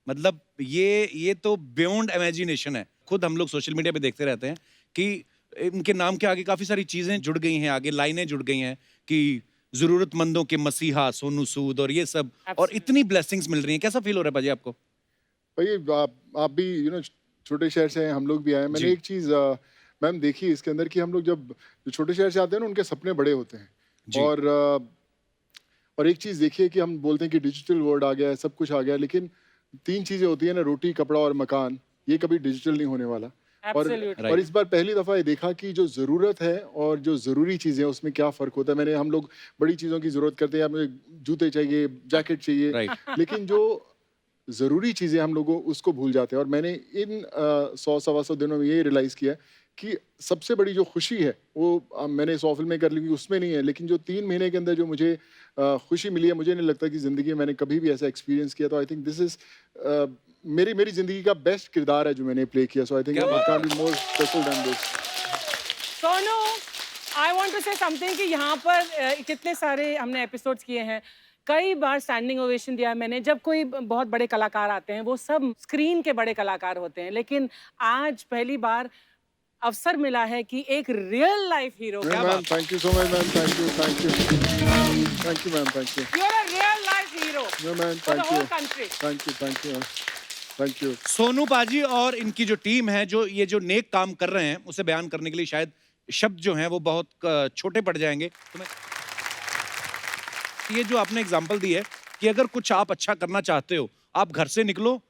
मतलब ये तो बियॉन्ड इमेजिनेशन है। खुद हम लोग सोशल मीडिया पे देखते रहते हैं कि इनके नाम के आगे काफी सारी चीजें जुड़ गई हैं, आगे लाइनें जुड़ गई हैं कि जरूरतमंदों के मसीहा सोनू सूद और ये सब, और इतनी ब्लेसिंग्स मिल रही हैं। कैसा फील हो रहा है भाजी आपको? भाई आप भी छोटे शहर से हैं, हम लोग भी आए। मैंने एक चीज मैम देखी इसके अंदर कि हम लोग जब छोटे शहर से आते हैं ना, उनके सपने बड़े होते हैं। और एक चीज देखिए कि हम बोलते हैं कि डिजिटल वर्ल्ड आ गया है, सब कुछ आ गया, लेकिन 3 चीजें होती है ना, रोटी, कपड़ा और मकान, ये कभी डिजिटल नहीं होने वाला। और इस बार पहली दफा ये देखा कि जो जरूरत है और जो जरूरी चीजें हैं, उसमें क्या फर्क होता है। हम लोग बड़ी चीजों की जरूरत करते हैं, हमें जूते चाहिए, जैकेट चाहिए, लेकिन जो जरूरी चीजें हम लोगों उसको भूल जाते हैं। और मैंने इन 100-125 दिनों में ये रियलाइज किया कि सबसे बड़ी जो खुशी है वो मैंने 100 फिल्में कर ली, उसमें नहीं है, लेकिन जो 3 महीने के अंदर जो मुझे खुशी मिली है, मुझे नहीं लगता कि जिंदगी में मैंने कभी भी ऐसा एक्सपीरियंस किया। तो आई थिंक दिस इज मेरी जिंदगी का बेस्ट किरदार है जो मैंने प्ले किया। So I think it can't be more special than this. Sonu, I want to say something कि यहाँ पर कितने सारे हमने एपिसोड्स किए हैं, कई बार स्टैंडिंग ओवेशन दिया है मैंने। जब कोई बहुत बड़े कलाकार आते हैं, वो सब स्क्रीन के बड़े कलाकार होते हैं, लेकिन आज पहली बार अवसर मिला है कि एक रियल लाइफ हीरो। क्या बात! Thank you so much ma'am, thank you ma'am, thank you. You are a real life hero for the whole country. Thank you. Sonu बाजी और इनकी जो टीम है, जो ये जो नेक काम कर रहे हैं, उसे बयान करने के लिए शायद शब्द जो हैं वो बहुत छोटे पड़ जाएंगे। तो ये जो आपने एग्जांपल दी है कि अगर कुछ आप अच्छा करना चाहते हो, आप घर से निकलो,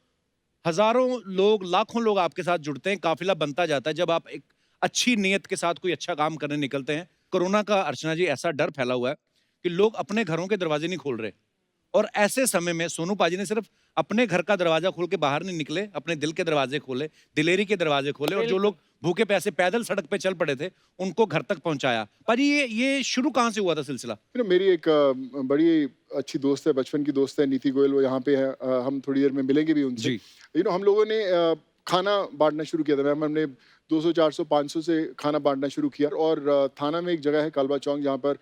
हजारों लोग, लाखों लोग आपके साथ जुड़ते हैं, काफिला बनता जाता है जब आप एक अच्छी नीयत के साथ कोई अच्छा काम करने निकलते हैं। कोरोना का, अर्चना जी, ऐसा डर फैला हुआ है कि लोग अपने घरों के दरवाजे नहीं खोल रहे, और ऐसे समय में सोनू पाजी ने सिर्फ अपने घर का दरवाजा खोल के बाहर नहीं निकले, अपने दिल के दरवाजे खोले, दिलेरी के दरवाजे खोले, और जो लोग भूखे प्यासे पैदल सड़क पे चल पड़े थे, उनको घर तक पहुंचाया। पाजी, ये शुरू कहाँ से हुआ था सिलसिला? मेरी एक बड़ी अच्छी दोस्त है, बचपन की दोस्त है, नीति गोयल, वो यहाँ पे है, हम थोड़ी देर में मिलेंगे भी उनसे। हम लोगों ने खाना बांटना शुरू किया था मैम। हमने 200, 400, 500 से खाना बांटना शुरू किया, और थाना में एक जगह है कालबा चौक, जहाँ पर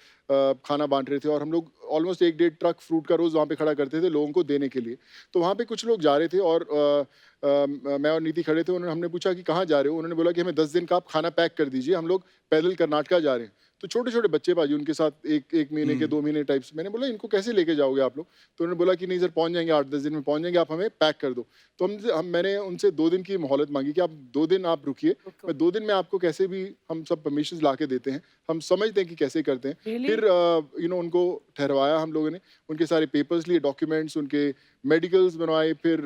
खाना बांट रहे थे, और हम लोग ऑलमोस्ट 1-1.5 ट्रक फ्रूट का रोज वहाँ पे खड़ा करते थे लोगों को देने के लिए। तो वहाँ पे कुछ लोग जा रहे थे, और मैं और नीति खड़े थे। हमने पूछा कि कहाँ जा रहे हो? उन्होंने बोला कि हमें 10 दिन का आप खाना पैक कर दीजिए, हम लोग पैदल कर्नाटका जा रहे हैं। तो छोटे छोटे बच्चे बाजी, उनके साथ एक महीने के, 2 महीने टाइप्स। मैंने बोला इनको कैसे लेके जाओगे आप लोग? तो उन्होंने बोला कि नहीं सर, पहुंच जाएंगे, 8-10 दिन में पहुंच जाएंगे, आप हमें पैक कर दो। तो मैंने उनसे 2 दिन की मोहलत मांगी कि आप 2 दिन आप रुकिए, मैं 2 दिन में आपको कैसे भी हम सब परमिशन ला के देते हैं, हम समझते हैं कि कैसे करते हैं। फिर उनको ठहरवाया हम लोगों ने, उनके सारे पेपर्स लिए, डॉक्यूमेंट्स, उनके मेडिकल्स बनवाए, फिर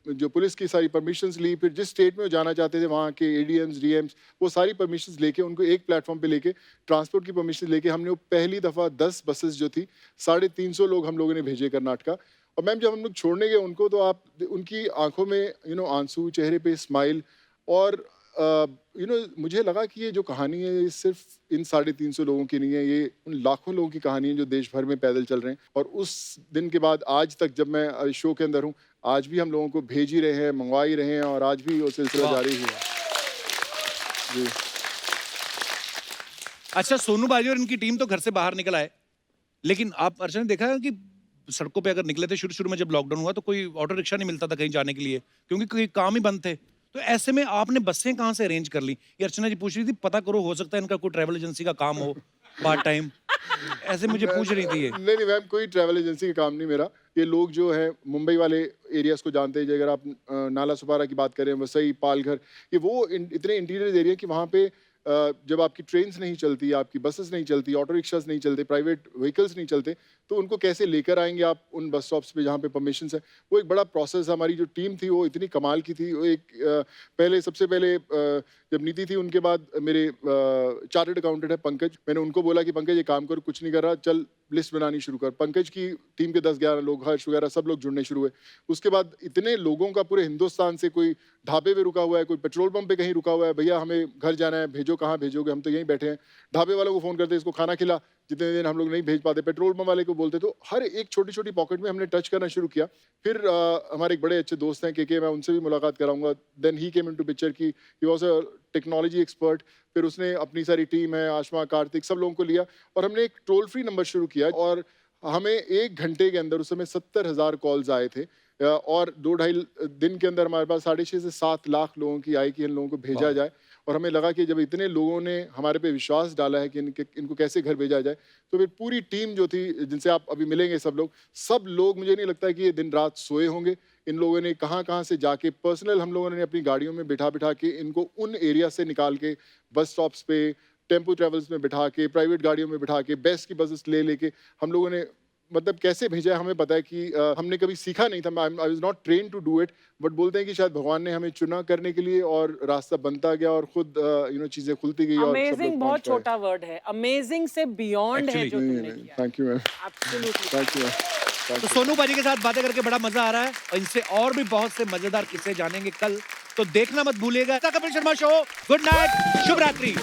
जो पुलिस की सारी परमिशंस ली, फिर जिस स्टेट में वो जाना चाहते थे वहाँ के ADMs, DMs, वो सारी परमिशंस लेके उनको एक प्लेटफॉर्म पे लेके, ट्रांसपोर्ट की परमिशन लेके, हमने वो पहली दफ़ा 10 बसेस जो थी, 350 लोग हम लोगों ने भेजे कर्नाटका। और मैम जब हम लोग छोड़ने गए उनको, तो आप उनकी आंखों में आंसू, चेहरे पे स्माइल, और मुझे लगा कि ये जो कहानी है ये सिर्फ इन 350 लोगों की नहीं है, ये उन लाखों लोगों की कहानी है जो देश भर में पैदल चल रहे हैं। और उस दिन के बाद आज तक, जब मैं शो के अंदर हूँ, आज भी हम लोगों को भेज ही रहे हैं, मंगवा ही रहे हैं, और आज भी वो सिलसिला जारी है जी। अच्छा, सोनू बाजी और इनकी टीम तो घर से बाहर निकल आए, लेकिन आप अर्चना देखा कि सड़कों पे अगर निकले थे शुरू में जब लॉकडाउन हुआ तो कोई ऑटो रिक्शा नहीं मिलता था कहीं जाने के लिए, क्योंकि कोई काम ही बंद थे। तो ऐसे में आपने बसें कहाँ से अरेंज कर ली? ये अर्चना जी पूछ रही थी, पता करो हो सकता है इनका कोई ट्रैवल एजेंसी का काम हो पार्ट टाइम, ऐसे मुझे पूछ रही थी ये। नहीं मैम, कोई ट्रैवल एजेंसी का काम नहीं मेरा। ये लोग जो है मुंबई वाले एरियाज को जानते हैं, अगर आप नाला सुपारा की बात करें, वसई, पालघर, ये वो इतने इंटीरियर एरिया कि वहाँ पे जब आपकी ट्रेन्स नहीं चलती, आपकी बसेस नहीं चलती, ऑटो रिक्शास नहीं चलते, प्राइवेट व्हीकल्स नहीं चलते, तो उनको कैसे लेकर आएंगे आप उन बस स्टॉप्स पे जहाँ पे परमिशंस है। वो एक बड़ा प्रोसेस है। हमारी जो टीम थी वो इतनी कमाल की थी। वो एक सबसे पहले जब नीति थी, उनके बाद मेरे चार्टर्ड अकाउंटेंट है पंकज, मैंने उनको बोला कि पंकज ये काम कर, कुछ नहीं कर रहा, चल लिस्ट बनानी शुरू कर। पंकज की टीम के 10-11 लोग, हर्ष वगैरह सब लोग जुड़ने शुरू हुए। उसके बाद इतने लोगों का पूरे हिंदुस्तान से, कोई ढाबे पे रुका हुआ है, कोई पेट्रोल पंप पे कहीं रुका हुआ है, भैया हमें घर जाना है, भेजो, कहाँ भेजोगे, हम तो यहीं बैठे हैं। ढाबे वालों को फोन करते, इसको खाना खिला, जितने दिन हम लोग नहीं भेज पाते, पेट्रोल पंप वाले को बोलते। तो हर एक छोटी छोटी पॉकेट में हमने टच करना शुरू किया। फिर हमारे एक बड़े अच्छे दोस्त हैं के, मैं उनसे भी मुलाकात कराऊंगा। Then he came into picture की he was a technology expert. फिर उसने अपनी सारी टीम है, आशमा, कार्तिक, सब लोगों को लिया और हमने एक टोल फ्री नंबर शुरू किया। और हमें 1 घंटे के अंदर उस समय 70,000 कॉल्स आए थे और 2-2.5 दिन के अंदर हमारे पास 6.5 से 7 लाख लोगों की आई कि इन लोगों को भेजा जाए। और हमें लगा कि जब इतने लोगों ने हमारे पे विश्वास डाला है कि इनको कैसे घर भेजा जाए, तो फिर पूरी टीम जो थी, जिनसे आप अभी मिलेंगे, सब लोग, मुझे नहीं लगता है कि ये दिन रात सोए होंगे। इन लोगों ने कहाँ से जाके पर्सनल, हम लोगों ने अपनी गाड़ियों में बिठा के इनको उन एरिया से निकाल के बस स्टॉप्स पे, टेम्पो ट्रेवल्स में बिठा के, प्राइवेट गाड़ियों में बिठा के, बेस्ट की बसेस लेके हम लोगों ने मतलब कैसे भेजा है। हमें पता है कि हमने कभी सीखा नहीं था, I was not train to do it, but बोलते हैं कि शायद भगवान ने हमें चुना करने के लिए और रास्ता बनता गया और खुद चीजें खुलती गई। अमेजिंग बहुत छोटा वर्ड है, अमेजिंग से बियॉन्ड है जो तुमने किया। Thank you ma'am, absolutely thank you. तो सोनू पाजी के साथ बातें करके बड़ा मजा आ रहा है और इनसे और भी बहुत से मजेदार किस्से जानेंगे कल, तो देखना मत भूलिएगा Kapil Sharma show. Good night, शुभ रात्रि।